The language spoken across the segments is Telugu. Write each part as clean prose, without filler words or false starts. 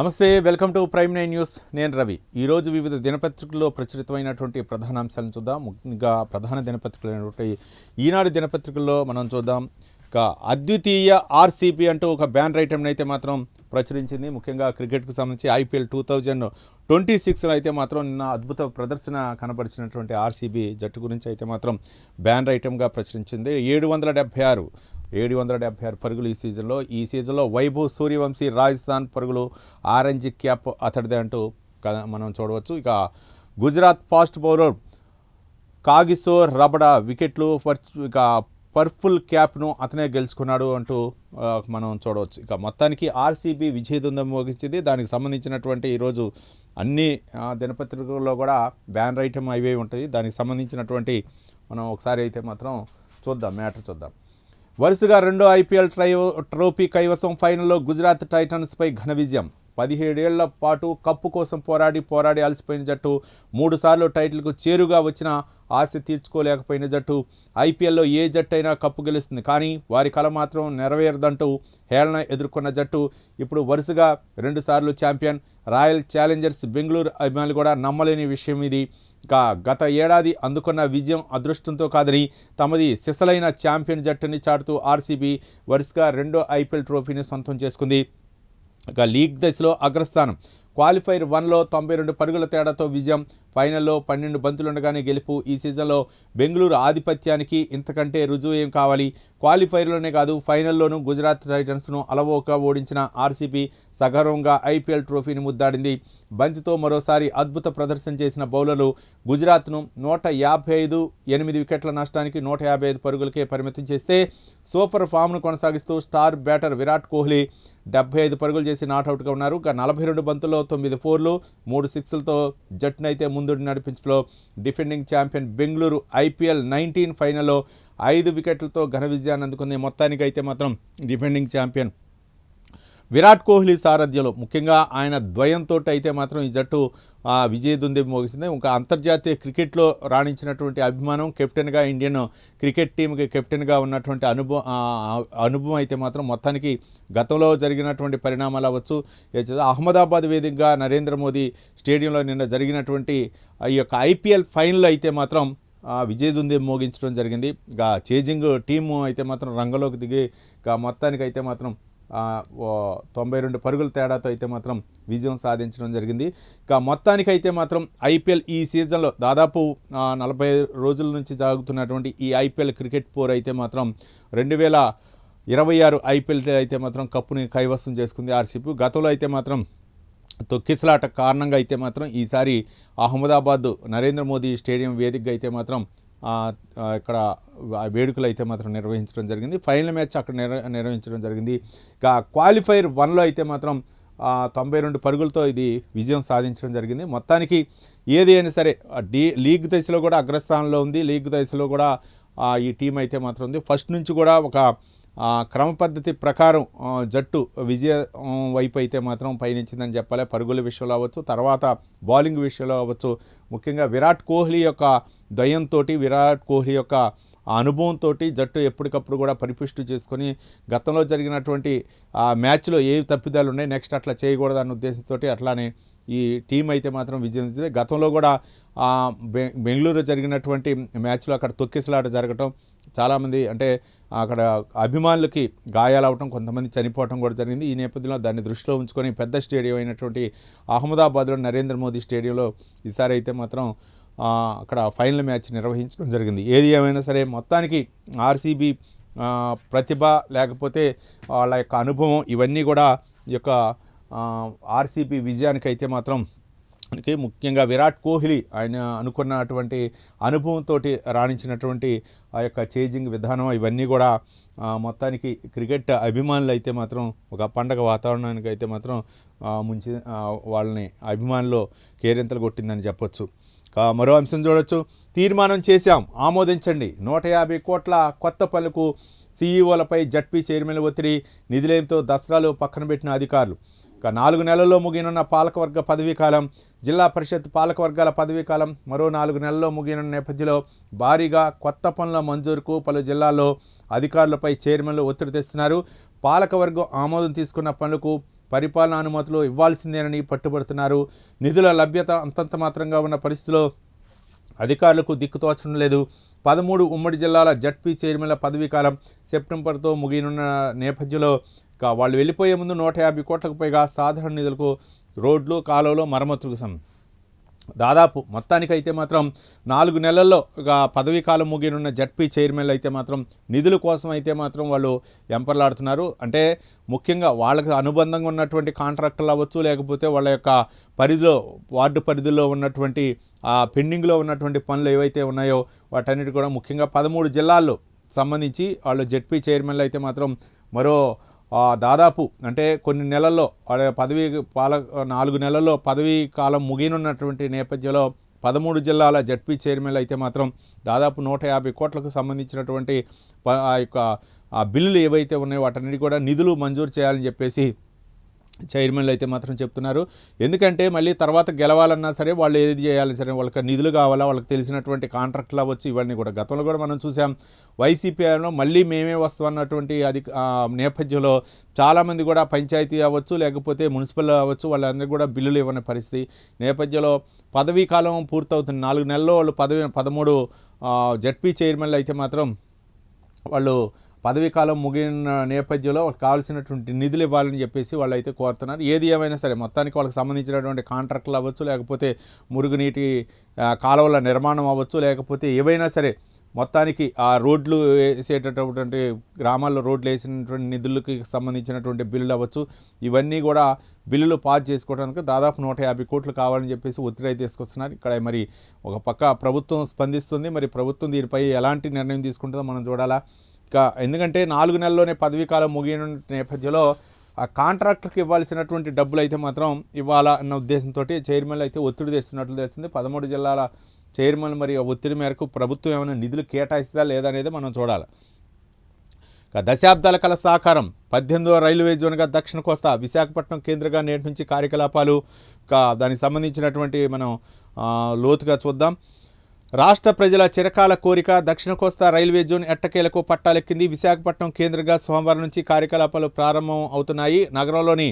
నమస్తే, వెల్కమ్ టు ప్రైమ్ 9 న్యూస్. నేను రవి. ఈరోజు వివిధ దినపత్రికల్లో ప్రచురితమైనటువంటి ప్రధాన అంశాలను చూద్దాం. ముఖ్యంగా ప్రధాన దినపత్రికలైనటువంటి ఈనాడు దినపత్రికల్లో మనం చూద్దాం. ఇక అద్వితీయ ఆర్సీబీ అంటూ ఒక బ్యానర్ ఐటెంని అయితే మాత్రం ప్రచురించింది. ముఖ్యంగా క్రికెట్కు సంబంధించి ఐపీఎల్ 2026లో అయితే మాత్రం నిన్న అద్భుత ప్రదర్శన కనబరిచినటువంటి ఆర్సీబీ జట్టు గురించి అయితే మాత్రం బ్యానర్ ఐటెంగా ప్రచురించింది. 776 పరుగులు ఈ సీజన్లో వైభవ్ సూర్యవంశీ రాజస్థాన్ పరుగులు ఆరెంజ్ క్యాప్ అతడిదే అంటూ మనం చూడవచ్చు. ఇక గుజరాత్ ఫాస్ట్ బౌలర్ కాగిసోర్ రబడా వికెట్లు ఇక పర్పుల్ క్యాప్ను అతనే గెలుచుకున్నాడు అంటూ మనం చూడవచ్చు. ఇక మొత్తానికి ఆర్సీబీ విజయదుందం మోగించింది. దానికి సంబంధించినటువంటి ఈరోజు అన్ని దినపత్రికల్లో కూడా బ్యానర్ ఐటమ్ అవే ఉంటుంది. దానికి సంబంధించినటువంటి మనం ఒకసారి అయితే మాత్రం మ్యాటర్ చూద్దాం. వరుసగా రెండో ఐపీఎల్ ట్రోఫీ కైవసం. ఫైనల్లో గుజరాత్ టైటన్స్పై ఘన విజయం. 17 ఏళ్ల పాటు కప్పు కోసం పోరాడి అలసిపోయిన జట్టు, 3 సార్లు టైటిల్కు చేరుగా వచ్చిన ఆశ తీర్చుకోలేకపోయిన జట్టు. ఐపీఎల్లో ఏ జట్టు అయినా కప్పు గెలుస్తుంది, కానీ వారి కల మాత్రం నెరవేరదంటూ హేళన ఎదుర్కొన్న జట్టు ఇప్పుడు వరుసగా 2 సార్లు ఛాంపియన్. రాయల్ ఛాలెంజర్స్ బెంగళూరు అభిమానులు కూడా నమ్మలేని విషయం ఇది. ఇక గత ఏడాది అందుకున్న విజయం అదృష్టంతో కాదని తమది సిసలైన ఛాంపియన్ జట్టుని చాటుతూ ఆర్సీబీ వరుసగా రెండో ఐపీఎల్ ట్రోఫీని సొంతం చేసుకుంది. ఇక లీగ్ దశలో అగ్రస్థానం. క్వాలిఫైర్ 1లో 92 పరుగుల తేడాతో విజయం. ఫైనల్లో 12 బంతులుండగానే గెలుపు. ఈ సీజన్లో బెంగళూరు ఆధిపత్యానికి ఇంతకంటే రుజువు ఏం కావాలి? క్వాలిఫైర్లోనే కాదు, ఫైనల్లోనూ గుజరాత్ టైటన్స్ను అలవోక ఓడించిన ఆర్సీబీ సగర్వంగా ఐపీఎల్ ట్రోఫీని ముద్దాడింది. బంతితో మరోసారి అద్భుత ప్రదర్శన చేసిన బౌలర్లు గుజరాత్ను 155 8 వికెట్ల నష్టానికి 155 పరుగులకే పరిమితం చేస్తే, సూపర్ ఫామ్ను కొనసాగిస్తూ స్టార్ బ్యాటర్ విరాట్ కోహ్లీ 75 పరుగులు చేసి నాట్అవుట్గా ఉన్నారు. 42 బంతుల్లో 9 ఫోర్లు 3 సిక్స్లతో జట్టునైతే ముందుండి నడిపించడంలో డిఫెండింగ్ ఛాంపియన్ బెంగళూరు ఐపీఎల్ 19 ఫైనల్లో 5 వికెట్లతో ఘన విజయాన్ని అందుకుంది. మొత్తానికి అయితే మాత్రం డిఫెండింగ్ ఛాంపియన్ విరాట్ కోహ్లీ సారథ్యంలో, ముఖ్యంగా ఆయన ద్వయంతో అయితే మాత్రం ఈ జట్టు విజయదుంది మోగిసింది. ఇంకా అంతర్జాతీయ క్రికెట్లో రాణించినటువంటి అభిమానం, కెప్టెన్గా ఇండియన్ క్రికెట్ టీంకి కెప్టెన్గా ఉన్నటువంటి అనుభవం అయితే మాత్రం మొత్తానికి గతంలో జరిగినటువంటి పరిణామాలు అవ్వచ్చు, అహ్మదాబాద్ వేదికగా నరేంద్ర మోదీ స్టేడియంలో నిన్న జరిగినటువంటి ఈ యొక్క ఐపీఎల్ ఫైనల్ అయితే మాత్రం విజయదుంది మోగించడం జరిగింది. ఇక చేజింగ్ టీము అయితే మాత్రం రంగంలోకి దిగి ఇక మొత్తానికి అయితే మాత్రం 92 పరుగుల తేడాతో అయితే మాత్రం విజయం సాధించడం జరిగింది. ఇక మొత్తానికి అయితే మాత్రం ఐపీఎల్ ఈ సీజన్లో దాదాపు 40 రోజుల నుంచి సాగుతున్నటువంటి ఈ ఐపీఎల్ క్రికెట్ పోర్ అయితే మాత్రం 2026 ఐపీఎల్ అయితే మాత్రం కప్పుని కైవసం చేసుకుంది ఆర్సీబీ. గతంలో అయితే మాత్రం తొక్కిసలాట కారణంగా అయితే మాత్రం ఈసారి అహ్మదాబాద్ నరేంద్ర మోదీ స్టేడియం వేదికగా అయితే మాత్రం ఇక్కడ వేడుకలు అయితే మాత్రం నిర్వహించడం జరిగింది. ఫైనల్ మ్యాచ్ అక్కడ నిర్వహించడం జరిగింది. ఇక క్వాలిఫైర్ 1లో అయితే మాత్రం 92 పరుగులతో ఇది విజయం సాధించడం జరిగింది. మొత్తానికి ఏది అయినా సరే లీగ్ దశలో కూడా అగ్రస్థానంలో ఉంది. లీగ్ దశలో కూడా ఈ టీం అయితే మాత్రం ఉంది. ఫస్ట్ నుంచి కూడా ఒక క్రమ పద్ధతి ప్రకారం జట్టు విజయం వైపు అయితే మాత్రం పయనించిందని చెప్పాలి. పరుగుల విషయంలో అవ్వచ్చు, తర్వాత బౌలింగ్ విషయంలో అవ్వచ్చు. ముఖ్యంగా విరాట్ కోహ్లీ యొక్క దయంతో, విరాట్ కోహ్లీ యొక్క అనుభవంతో జట్టు ఎప్పటికప్పుడు కూడా పరిపుష్టి చేసుకొని గతంలో జరిగినటువంటి మ్యాచ్లో ఏ తప్పిదాలు ఉన్నాయి, నెక్స్ట్ అట్లా చేయకూడదు అన్న ఉద్దేశంతో అట్లానే ఈ టీం అయితే మాత్రం విజయం. గతంలో కూడా బెంగళూరు జరిగినటువంటి మ్యాచ్లో అక్కడ తొక్కిసలాట జరగటం, చాలామంది అంటే అక్కడ అభిమానులకి గాయాలవటం, కొంతమంది చనిపోవటం కూడా జరిగింది. ఈ నేపథ్యంలో దాన్ని దృష్టిలో ఉంచుకొని పెద్ద స్టేడియం అయినటువంటి అహ్మదాబాద్లో నరేంద్ర మోదీ స్టేడియంలో ఈసారి అయితే మాత్రం అక్కడ ఫైనల్ మ్యాచ్ నిర్వహించడం జరిగింది. ఏది ఏమైనా సరే మొత్తానికి ఆర్సీబీ ప్రతిభ, లేకపోతే వాళ్ళ యొక్క అనుభవం, ఇవన్నీ కూడా ఈ యొక్క ఆర్సీబీ విజయానికి అయితే మాత్రం ముఖ్యంగా విరాట్ కోహ్లీ ఆయన అనుకున్నటువంటి అనుభవంతో రాణించినటువంటి ఆ యొక్క చేజింగ్ విధానం, ఇవన్నీ కూడా మొత్తానికి క్రికెట్ అభిమానులు అయితే మాత్రం ఒక పండగ వాతావరణానికి అయితే మాత్రం ముంచి వాళ్ళని అభిమానులు కేరింతలు కొట్టిందని చెప్పొచ్చు. మరో అంశం చూడొచ్చు. తీర్మానం చేశాం, ఆమోదించండి. 150 కోట్ల కొత్త పనులకు సీఈఓలపై జడ్పీ చైర్మన్ ఒత్తిడి. నిధులేంతో దసరాలు పక్కన పెట్టిన అధికారులు. ఇక 4 నెలల్లో ముగియనున్న పాలకవర్గ పదవీకాలం. జిల్లా పరిషత్ పాలకవర్గాల పదవీకాలం మరో 4 నెలల్లో ముగియనున్న నేపథ్యంలో భారీగా కొత్త పనుల మంజూరుకు పలు జిల్లాల్లో అధికారులపై చైర్మన్లు ఒత్తిడి తెస్తున్నారు. పాలకవర్గం ఆమోదం తీసుకున్న పనులకు పరిపాలనా అనుమతులు ఇవ్వాల్సిందేనని పట్టుబడుతున్నారు. నిధుల లభ్యత అంతంత మాత్రంగా ఉన్న పరిస్థితిలో అధికారులకు దిక్కుతోచడం లేదు. 13 ఉమ్మడి జిల్లాల జడ్పీ చైర్మన్ల పదవీకాలం సెప్టెంబర్తో ముగియనున్న నేపథ్యంలో వాళ్ళు వెళ్ళిపోయే ముందు 150 కోట్లకు పైగా సాధారణ నిధులకు రోడ్లు, కాలువలు, మరమ్మతులకు దాదాపు మొత్తానికైతే మాత్రం 4 నెలల్లో పదవీ కాలం ముగినున్న జడ్పీ చైర్మన్లు అయితే మాత్రం నిధుల కోసం అయితే మాత్రం వాళ్ళు ఎంపర్లాడుతున్నారు. అంటే ముఖ్యంగా వాళ్ళకి అనుబంధంగా ఉన్నటువంటి కాంట్రాక్టర్లు అవ్వచ్చు, లేకపోతే వాళ్ళ యొక్క పరిధిలో వార్డు పరిధిలో ఉన్నటువంటి పెండింగ్లో ఉన్నటువంటి పనులు ఏవైతే ఉన్నాయో వాటన్నిటి కూడా ముఖ్యంగా 13 జిల్లాల్లో సంబంధించి వాళ్ళు జడ్పీ చైర్మన్లు అయితే మాత్రం మరో దాదాపు అంటే కొన్ని నెలల్లో 4 నెలల్లో పదవీ కాలం ముగినున్నటువంటి నేపథ్యంలో 13 జిల్లాల జడ్పీ చైర్మన్లు అయితే మాత్రం దాదాపు 150 కోట్లకు సంబంధించినటువంటి బిల్లులు ఏవైతే ఉన్నాయో వాటన్నిటి కూడా నిధులు మంజూరు చేయాలని చెప్పేసి చైర్మన్లు అయితే మాత్రం చెప్తున్నారు. ఎందుకంటే మళ్ళీ తర్వాత గెలవాలన్నా సరే వాళ్ళు ఏది చేయాలి సరే వాళ్ళకి నిధులు కావాలా, వాళ్ళకి తెలిసినటువంటి కాంట్రాక్టులు అవ్వచ్చు, ఇవన్నీ కూడా గతంలో కూడా మనం చూసాం. వైసీపీలో మళ్ళీ మేమే వస్తామన్నటువంటి నేపథ్యంలో చాలామంది కూడా పంచాయతీ అవ్వచ్చు, లేకపోతే మున్సిపల్ అవ్వచ్చు, వాళ్ళందరికీ కూడా బిల్లులు ఇవ్వని పరిస్థితి నేపథ్యంలో పదవీ కాలం పూర్తవుతుంది. 4 నెలల్లో వాళ్ళు 13 జడ్పీ చైర్మన్లు అయితే మాత్రం వాళ్ళు పదవీ కాలం ముగిన నేపథ్యంలో వాళ్ళకి కావాల్సినటువంటి నిధులు ఇవ్వాలని చెప్పేసి వాళ్ళు అయితే కోరుతున్నారు. ఏది ఏమైనా సరే మొత్తానికి వాళ్ళకి సంబంధించినటువంటి కాంట్రాక్టులు అవ్వచ్చు, లేకపోతే మురుగునీటి కాలువల నిర్మాణం అవ్వచ్చు, లేకపోతే ఏవైనా సరే మొత్తానికి ఆ రోడ్లు వేసేటటువంటి గ్రామాల్లో రోడ్లు వేసినటువంటి నిధులకి సంబంధించినటువంటి బిల్లులు అవ్వచ్చు, ఇవన్నీ కూడా బిల్లులు పాస్ చేసుకోవడానికి దాదాపు 150 కోట్లు కావాలని చెప్పేసి ఒత్తిడి అయితే తీసుకొస్తున్నారు. ఇక్కడ మరి ఒక పక్క ప్రభుత్వం స్పందిస్తుంది, మరి ప్రభుత్వం దీనిపై ఎలాంటి నిర్ణయం తీసుకుంటుందో మనం చూడాలా. ఎందుకంటే 4 నెలల్లోనే పదవీ కాలం ముగిన నేపథ్యంలో ఆ కాంట్రాక్టర్కి ఇవ్వాల్సినటువంటి డబ్బులు అయితే మాత్రం ఇవ్వాలా అన్న ఉద్దేశంతో చైర్మన్లు అయితే ఒత్తిడి తెస్తున్నట్లు తెలిసింది. 13 జిల్లాల చైర్మన్ మరి ఒత్తిడి మేరకు ప్రభుత్వం ఏమైనా నిధులు కేటాయిస్తుందా లేదా అనేది మనం చూడాలి. దశాబ్దాల కల సాకారం 18వ రైల్వే జోన్గా దక్షిణ కోస్తా విశాఖపట్నం కేంద్రంగా నేటి నుంచి కార్యకలాపాలు. దానికి సంబంధించినటువంటి మనం లోతుగా చూద్దాం. రాష్ట్ర ప్రజల చిరకాల కోరిక దక్షిణ కోస్తా రైల్వే జోన్ ఎట్టకేలకు పట్టాలెక్కింది. విశాఖపట్నం కేంద్రంగా సోమవారం నుంచి కార్యకలాపాలు ప్రారంభం అవుతున్నాయి. నగరంలోని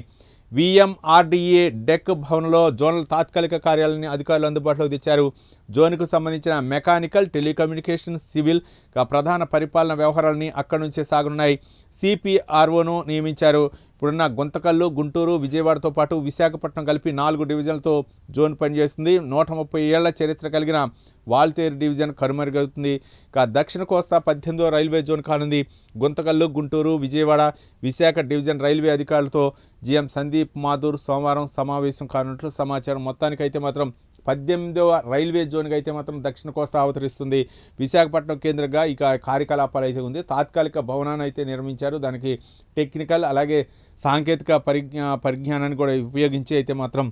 విఎంఆర్డీఏ డెక్ భవన్లో జోనల్ తాత్కాలిక కార్యాలయాన్ని అధికారులు అందుబాటులోకి తెచ్చారు. జోన్కు సంబంధించిన మెకానికల్, టెలికమ్యూనికేషన్, సివిల్ ప్రధాన పరిపాలన వ్యవహారాలని అక్కడి నుంచే సాగనున్నాయి. సిపిఆర్ఓను నియమించారు. ఇప్పుడున్న గుంతకల్లు, గుంటూరు, విజయవాడతో పాటు విశాఖపట్నం కలిపి 4 డివిజన్లతో జోన్ పనిచేస్తుంది. 130 ఏళ్ల చరిత్ర కలిగిన వాల్తేరు డివిజన్ కనుమరుగవుతుంది. దక్షిణ కోస్తా 18వ రైల్వే జోన్ కానుంది. గుంతకల్లు, గుంటూరు, విజయవాడ, విశాఖ డివిజన్ రైల్వే అధికారులతో జీఎం సందీప్ మాథూర్ సోమవారం సమావేశం కానున్నట్లు సమాచారం. మొత్తానికైతే మాత్రం 18వ రైల్వే జోన్గా అయితే మాత్రం దక్షిణ కోస్తా అవతరిస్తుంది. విశాఖపట్నం కేంద్రంగా కార్యకలాపాలు అయితే ఉంది. తాత్కాలిక భవనాన్ని అయితే నిర్మించారు. దానికి టెక్నికల్ అలాగే సాంకేతిక పరిజ్ఞానాన్ని కూడా ఉపయోగించి అయితే మాత్రం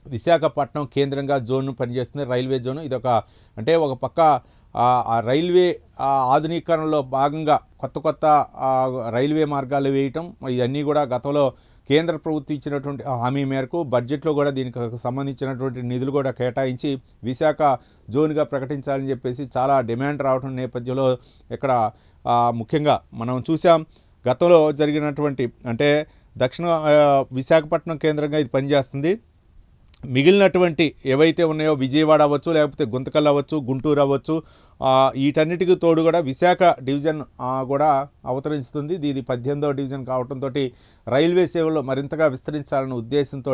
విశాఖపట్నం కేంద్రంగా జోన్ పనిచేస్తుంది రైల్వే జోన్. ఇదొక అంటే ఒక పక్క ఆ రైల్వే ఆధునీకరణలో భాగంగా కొత్త రైల్వే మార్గాలు వేయటం, ఇవన్నీ కూడా గతంలో కేంద్ర ప్రభుత్వం ఇచ్చినటువంటి హామీ మేరకు బడ్జెట్లో కూడా దీనికి సంబంధించినటువంటి నిధులు కూడా కేటాయించి విశాఖ జోన్గా ప్రకటించాలని చెప్పేసి చాలా డిమాండ్ రావడం నేపథ్యంలో ఇక్కడ ముఖ్యంగా మనం చూసాం గతంలో జరిగినటువంటి అంటే దక్షిణ విశాఖపట్నం కేంద్రంగా ఇది పనిచేస్తుంది. మిగిలినటువంటి ఏవైతే ఉన్నాయో విజయవాడ అవ్వచ్చు, లేకపోతే గుంతకల్ అవ్వచ్చు, గుంటూరు అవ్వచ్చు, వీటన్నిటికీ తోడు కూడా విశాఖ డివిజన్ కూడా అవతరిస్తుంది. ఇది 18వ డివిజన్ కావడంతో రైల్వే సేవలు మరింతగా విస్తరించాలన్న ఉద్దేశంతో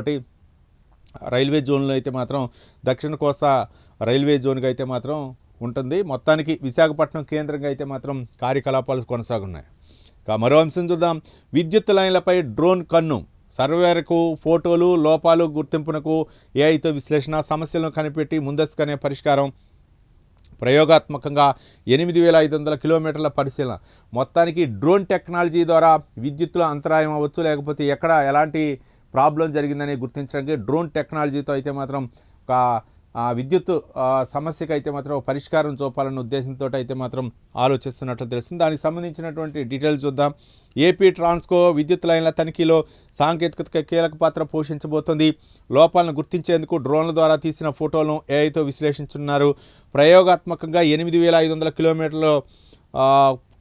రైల్వే జోన్లో అయితే మాత్రం దక్షిణ కోస్తా రైల్వే జోన్గా అయితే మాత్రం ఉంటుంది. మొత్తానికి విశాఖపట్నం కేంద్రంగా అయితే మాత్రం కార్యకలాపాలు కొనసాగున్నాయి. మరో అంశం చూద్దాం. విద్యుత్ లైన్లపై డ్రోన్ కన్ను. సర్వేలకు ఫోటోలు, లోపాలు గుర్తింపునకు ఏఐతో విశ్లేషణ, సమస్యలను కనిపెట్టి ముందస్తుగానే పరిష్కారం. ప్రయోగాత్మకంగా 8500 కిలోమీటర్ల పరిశీలన. మొత్తానికి డ్రోన్ టెక్నాలజీ ద్వారా విద్యుత్తులో అంతరాయం అవ్వచ్చు, లేకపోతే ఎక్కడ ఎలాంటి ప్రాబ్లం జరిగిందని గుర్తించడానికి డ్రోన్ టెక్నాలజీతో అయితే మాత్రం ఒక విద్యుత్ సమస్యకు అయితే మాత్రం పరిష్కారం చూపాలన్న ఉద్దేశంతో అయితే మాత్రం ఆలోచిస్తున్నట్లు తెలుస్తుంది. దానికి సంబంధించినటువంటి డీటెయిల్స్ చూద్దాం. ఏపీ ట్రాన్స్కో విద్యుత్ లైన్ల తనిఖీలో సాంకేతికత కీలక పాత్ర పోషించబోతోంది. లోపాలను గుర్తించేందుకు డ్రోన్ల ద్వారా తీసిన ఫోటోలను ఏఐతో విశ్లేషించున్నారు. ప్రయోగాత్మకంగా 8500 కిలోమీటర్ల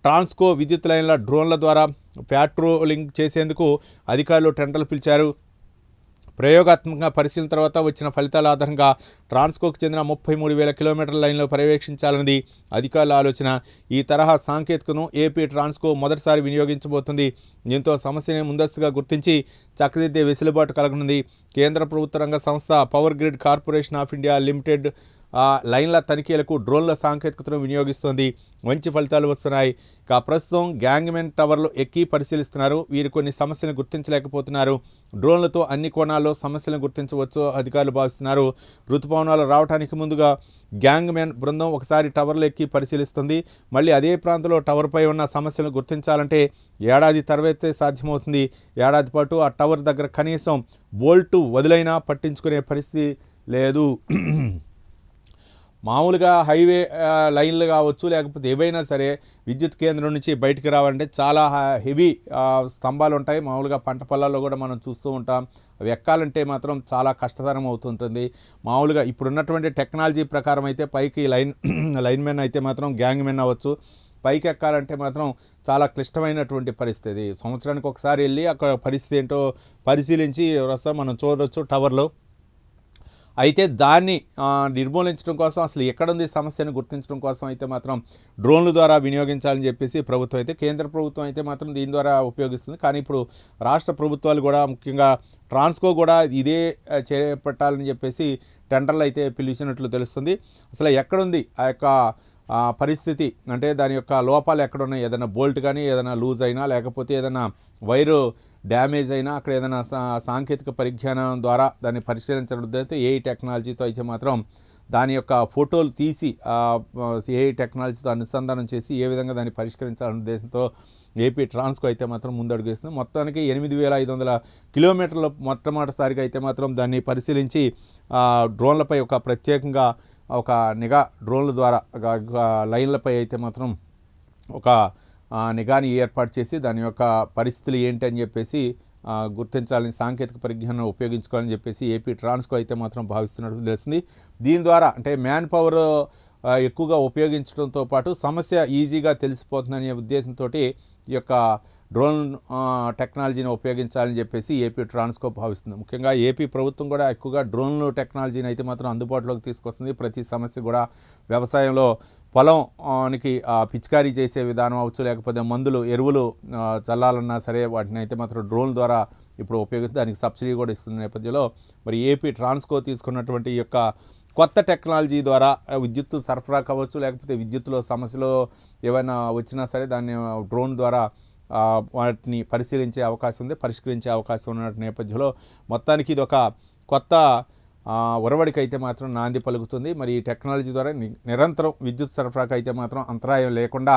ట్రాన్స్కో విద్యుత్ లైన్ల డ్రోన్ల ద్వారా ప్యాట్రోలింగ్ చేసేందుకు అధికారులు టెండర్లు పిలిచారు. ప్రయోగాత్మకంగా పరిశీలన తర్వాత వచ్చిన ఫలితాల ఆధారంగా ట్రాన్స్కోకు చెందిన 33,000 కిలోమీటర్ల లైన్లో పర్యవేక్షించాలన్నది అధికారుల ఆలోచన. ఈ తరహా సాంకేతికను ఏపీ ట్రాన్స్కో మొదటిసారి వినియోగించబోతుంది. దీంతో సమస్యని ముందస్తుగా గుర్తించి చక్కదిద్దే వెసులుబాటు కలగనుంది. కేంద్ర ప్రభుత్వ రంగ సంస్థ power grid corporation of India limited లైన్ల తనిఖీలకు డ్రోన్ల సాంకేతికతను వినియోగిస్తోంది. మంచి ఫలితాలు వస్తున్నాయి. ఇక ప్రస్తుతం గ్యాంగ్మెన్ టవర్లు ఎక్కి పరిశీలిస్తున్నారు. వీరు కొన్ని సమస్యలను గుర్తించలేకపోతున్నారు. డ్రోన్లతో అన్ని కోణాల్లో సమస్యలను గుర్తించవచ్చు అధికారులు భావిస్తున్నారు. ఋతుపవనాలు రావడానికి ముందుగా గ్యాంగ్మెన్ బృందం ఒకసారి టవర్లు ఎక్కి పరిశీలిస్తుంది. మళ్ళీ అదే ప్రాంతంలో టవర్పై ఉన్న సమస్యలను గుర్తించాలంటే ఏడాది తర్వాతే సాధ్యమవుతుంది. ఏడాది పాటు ఆ టవర్ దగ్గర కనీసం బోల్టు వదిలైనా పట్టించుకునే పరిస్థితి లేదు. మామూలుగా హైవే లైన్లు కావచ్చు, లేకపోతే ఏవైనా సరే విద్యుత్ కేంద్రం నుంచి బయటికి రావాలంటే చాలా హెవీ స్తంభాలు ఉంటాయి. మామూలుగా పంట పొలాల్లో కూడా మనం చూస్తూ ఉంటాం. అవి ఎక్కాలంటే మాత్రం చాలా కష్టతరం అవుతుంటుంది. మామూలుగా ఇప్పుడున్నటువంటి టెక్నాలజీ ప్రకారం అయితే పైకి లైన్మెన్ అయితే మాత్రం గ్యాంగ్మెన్ అవ్వచ్చు. పైకి ఎక్కాలంటే మాత్రం చాలా క్లిష్టమైనటువంటి పరిస్థితి. సంవత్సరానికి ఒకసారి వెళ్ళి అక్కడ పరిస్థితి ఏంటో పరిశీలించి వస్తాం మనం చూడవచ్చు టవర్లో. అయితే దాన్ని నిర్మూలించడం కోసం, అసలు ఎక్కడుంది సమస్యను గుర్తించడం కోసం అయితే మాత్రం డ్రోన్ల ద్వారా వినియోగించాలని చెప్పేసి ప్రభుత్వం అయితే, కేంద్ర ప్రభుత్వం అయితే మాత్రం దీని ద్వారా ఉపయోగిస్తుంది. కానీ ఇప్పుడు రాష్ట్ర ప్రభుత్వాలు కూడా, ముఖ్యంగా ట్రాన్స్కో కూడా ఇదే చేపట్టాలని చెప్పేసి టెండర్లు అయితే పిలిచినట్లు తెలుస్తుంది. అసలు ఎక్కడుంది ఆ యొక్క పరిస్థితి, అంటే దాని యొక్క లోపాలు ఎక్కడున్నాయి, ఏదైనా బోల్ట్ కానీ ఏదైనా లూజ్ అయినా, లేకపోతే ఏదైనా వైరు డ్యామేజ్ అయినా, అక్కడ ఏదైనా సాంకేతిక పరిజ్ఞానం ద్వారా దాన్ని పరిశీలించడం ఉద్దేశంతో ఏఐ టెక్నాలజీతో అయితే మాత్రం దాని యొక్క ఫోటోలు తీసి ఏఐ టెక్నాలజీతో అనుసంధానం చేసి ఏ విధంగా దాన్ని పరిష్కరించాలనే ఉద్దేశంతో ఏపీ ట్రాన్స్కో అయితే మాత్రం ముందడుగు వేస్తుంది. మొత్తానికి 8,500 కిలోమీటర్ల మొట్టమొదటిసారిగా అయితే మాత్రం దాన్ని పరిశీలించి డ్రోన్లపై ఒక ప్రత్యేకంగా ఒక నిఘా డ్రోన్ల ద్వారా లైన్లపై అయితే మాత్రం ఒక నిఘాని ఏర్పాటు చేసి దాని యొక్క పరిస్థితులు ఏంటి అని చెప్పేసి గుర్తించాలని, సాంకేతిక పరిజ్ఞానం ఉపయోగించుకోవాలని చెప్పేసి ఏపీ ట్రాన్స్కో అయితే మాత్రం భావిస్తున్నట్టు తెలిసింది. దీని ద్వారా అంటే మ్యాన్ పవర్ ఎక్కువగా ఉపయోగించడంతో పాటు సమస్య ఈజీగా తెలిసిపోతుందనే ఉద్దేశంతో ఈ యొక్క డ్రోన్ టెక్నాలజీని ఉపయోగించాలని చెప్పేసి ఏపీ ట్రాన్స్కో భావిస్తుంది. ముఖ్యంగా ఏపీ ప్రభుత్వం కూడా ఎక్కువగా డ్రోన్ టెక్నాలజీని అయితే మాత్రం అందుబాటులోకి తీసుకొస్తుంది. ప్రతి సమస్య కూడా వ్యవసాయంలో పొలంకి పిచికారీ చేసే విధానం అవచ్చు, లేకపోతే మందులు ఎరువులు చల్లాలన్నా సరే వాటిని అయితే మాత్రం డ్రోన్ ద్వారా ఇప్పుడు ఉపయోగిస్తే దానికి సబ్సిడీ కూడా ఇస్తున్న నేపథ్యంలో మరి ఏపీ ట్రాన్స్కో తీసుకున్నటువంటి ఈ యొక్క కొత్త టెక్నాలజీ ద్వారా విద్యుత్తు సరఫరా కావచ్చు, లేకపోతే విద్యుత్తులో సమస్యలు ఏమైనా వచ్చినా సరే దాన్ని డ్రోన్ ద్వారా వాటిని పరిశీలించే అవకాశం ఉంది, పరిష్కరించే అవకాశం ఉన్న నేపథ్యంలో మొత్తానికి ఇది ఒక కొత్త ఒరవడికి అయితే మాత్రం నాంది పలుకుతుంది. మరి ఈ టెక్నాలజీ ద్వారా నిరంతరం విద్యుత్ సరఫరాకు అయితే మాత్రం అంతరాయం లేకుండా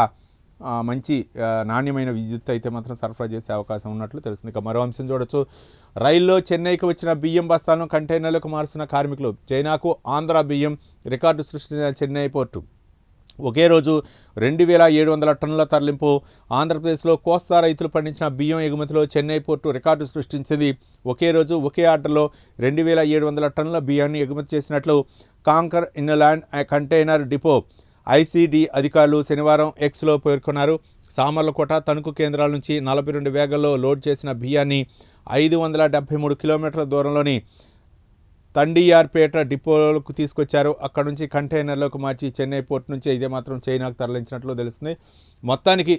మంచి నాణ్యమైన విద్యుత్ అయితే మాత్రం సరఫరా చేసే అవకాశం ఉన్నట్లు తెలుస్తుంది. ఇక మరో అంశం చూడొచ్చు. రైల్లో చెన్నైకి వచ్చిన బియ్యం బస్తాలను కంటైనర్లకు మారుస్తున్న కార్మికులు. చైనాకు ఆంధ్ర బియ్యం రికార్డు సృష్టించిన చెన్నై పోర్టు. ఒకే రోజు 2,700 టన్నుల తరలింపు. ఆంధ్రప్రదేశ్లో కోస్తా రైతులు పండించిన బియ్యం ఎగుమతిలో చెన్నై పోర్టు రికార్డు సృష్టించింది. ఒకే రోజు ఒకే ఆర్డర్లో 2,700 టన్నుల బియ్యాన్ని ఎగుమతి చేసినట్లు Concor inland container depot ICD అధికారులు శనివారం ఎక్స్లో పేర్కొన్నారు. సామర్లకోట, తణుకు కేంద్రాల నుంచి 42 వేగంలో లోడ్ చేసిన బియ్యాన్ని 573 కిలోమీటర్ల దూరంలోని తండియార్పేట డిపోలకు తీసుకొచ్చారు. అక్కడ నుంచి కంటైనర్లకు మార్చి చెన్నై పోర్ట్ నుంచి ఇదే మాత్రం చైనాకు తరలించినట్లు తెలుస్తుంది. మొత్తానికి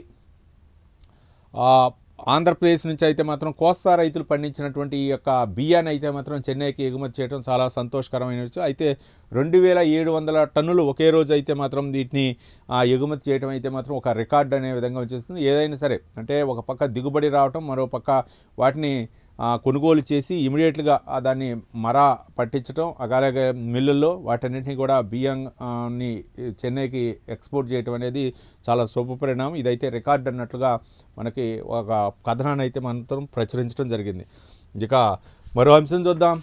ఆంధ్రప్రదేశ్ నుంచి అయితే మాత్రం కోస్తా రైతులు పండించినటువంటి ఈ యొక్క బియ్యాన్ని అయితే మాత్రం చెన్నైకి ఎగుమతి చేయడం చాలా సంతోషకరమైన విషయం. అయితే 2,700 టన్నులు ఒకే రోజు అయితే మాత్రం వీటిని ఎగుమతి చేయడం అయితే మాత్రం ఒక రికార్డ్ అనే విధంగా వచ్చేస్తుంది. ఏదైనా సరే అంటే ఒక పక్క దిగుబడి రావటం, మరో పక్క వాటిని కొనుగోలు చేసి ఇమీడియట్గా దాన్ని మరా పట్టించడం, అలాగే మిల్లుల్లో వాటన్నింటినీ కూడా బియ్యాన్ని చెన్నైకి ఎక్స్పోర్ట్ చేయడం అనేది చాలా శుభ పరిణామం. ఇదైతే రికార్డ్ అన్నట్లుగా మనకి ఒక కథనాన్ని అయితే మనం ప్రచురించడం జరిగింది. ఇక మరో అంశం చూద్దాం.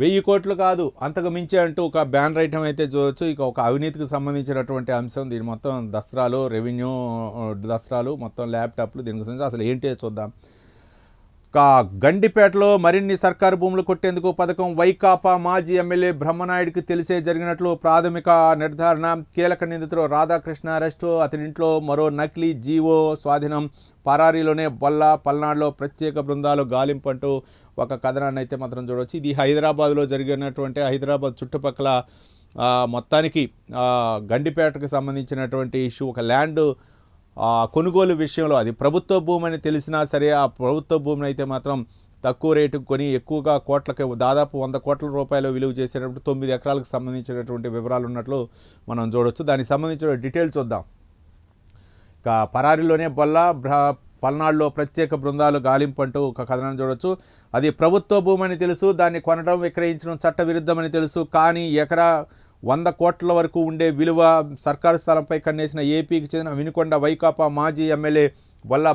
వెయ్యి కోట్లు కాదు అంతకు మించి అంటూ ఒక బ్యానర్ ఐటమ్ అయితే చూడవచ్చు. ఇక ఒక అవినీతికి సంబంధించినటువంటి అంశం. దీని మొత్తం దసరాలు, రెవెన్యూ దసరాలు, మొత్తం ల్యాప్టాప్లు, దీనికి సంబంధించి అసలు ఏంటి చూద్దాం. గండిపేటలో మరిన్ని సర్కారు భూములు కొట్టేందుకు పథకం వైకాపా మాజీ ఎమ్మెల్యే బ్రహ్మనాయుడికి తెలిసే జరిగినట్లు ప్రాథమిక నిర్ధారణ. కీలక నిందితుడు రాధాకృష్ణ అరెస్టు, అతడింట్లో మరో నకిలీ జీవో స్వాధీనం, పరారీలోనే పల్నాడులో ప్రత్యేక బృందాలు గాలింపు అంటూ ఒక కథనాన్ని అయితే మాత్రం చూడవచ్చు. ఇది హైదరాబాద్లో జరిగినటువంటి హైదరాబాద్ చుట్టుపక్కల మొత్తానికి గండిపేటకు సంబంధించినటువంటి ఇష్యూ. ఒక ల్యాండ్ కొనుగోలు విషయంలో అది ప్రభుత్వ భూమి అని తెలిసినా సరే ఆ ప్రభుత్వ భూమిని అయితే మాత్రం తక్కువ రేటుకు కొని ఎక్కువగా కోట్లకి దాదాపు 100 కోట్ల రూపాయలు విలువ చేసేటప్పుడు 9 ఎకరాలకు సంబంధించినటువంటి వివరాలు ఉన్నట్లు మనం చూడవచ్చు. దానికి సంబంధించిన డీటెయిల్స్ చూద్దాం. ఇక పరారీలోనే పల్నాడులో ప్రత్యేక బృందాలు గాలింపు అంటూ ఒక కథనాన్ని చూడవచ్చు. అది ప్రభుత్వ భూమి అని తెలుసు, దాన్ని కొనడం విక్రయించడం చట్టవిరుద్ధమని తెలుసు, కానీ ఎకరా 100 కోట్ల వరకు ఉండే విలువ సర్కారు స్థలంపై కన్నేసిన ఏపీకి చెందిన వినుకొండ వైకాపా మాజీ ఎమ్మెల్యే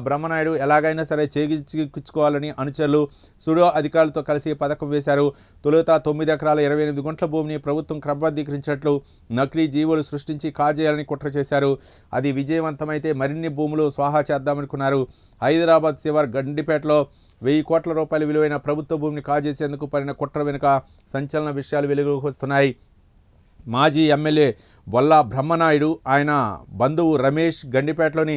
బ్రహ్మనాయుడు ఎలాగైనా సరే చేజిక్కించుకోవాలని అనుచరులు సుడో అధికారులతో కలిసి పథకం వేశారు. తొలుత 9 ఎకరాల 28 గుంట్ల భూమిని ప్రభుత్వం క్రమబద్ధీకరించినట్లు నకిలీ జీవోలు సృష్టించి కాజేయాలని కుట్ర చేశారు. అది విజయవంతమైతే మరిన్ని భూములు స్వాహా చేద్దామనుకున్నారు. హైదరాబాద్ శివార్ గండిపేటలో 1000 కోట్ల రూపాయల విలువైన ప్రభుత్వ భూమిని కాజేసేందుకు పడిన కుట్ర వెనుక సంచలన విషయాలు వెలుగులోకి వస్తున్నాయి. మాజీ ఎమ్మెల్యే బ్రహ్మనాయుడు, ఆయన బంధువు రమేష్ గండిపేటలోని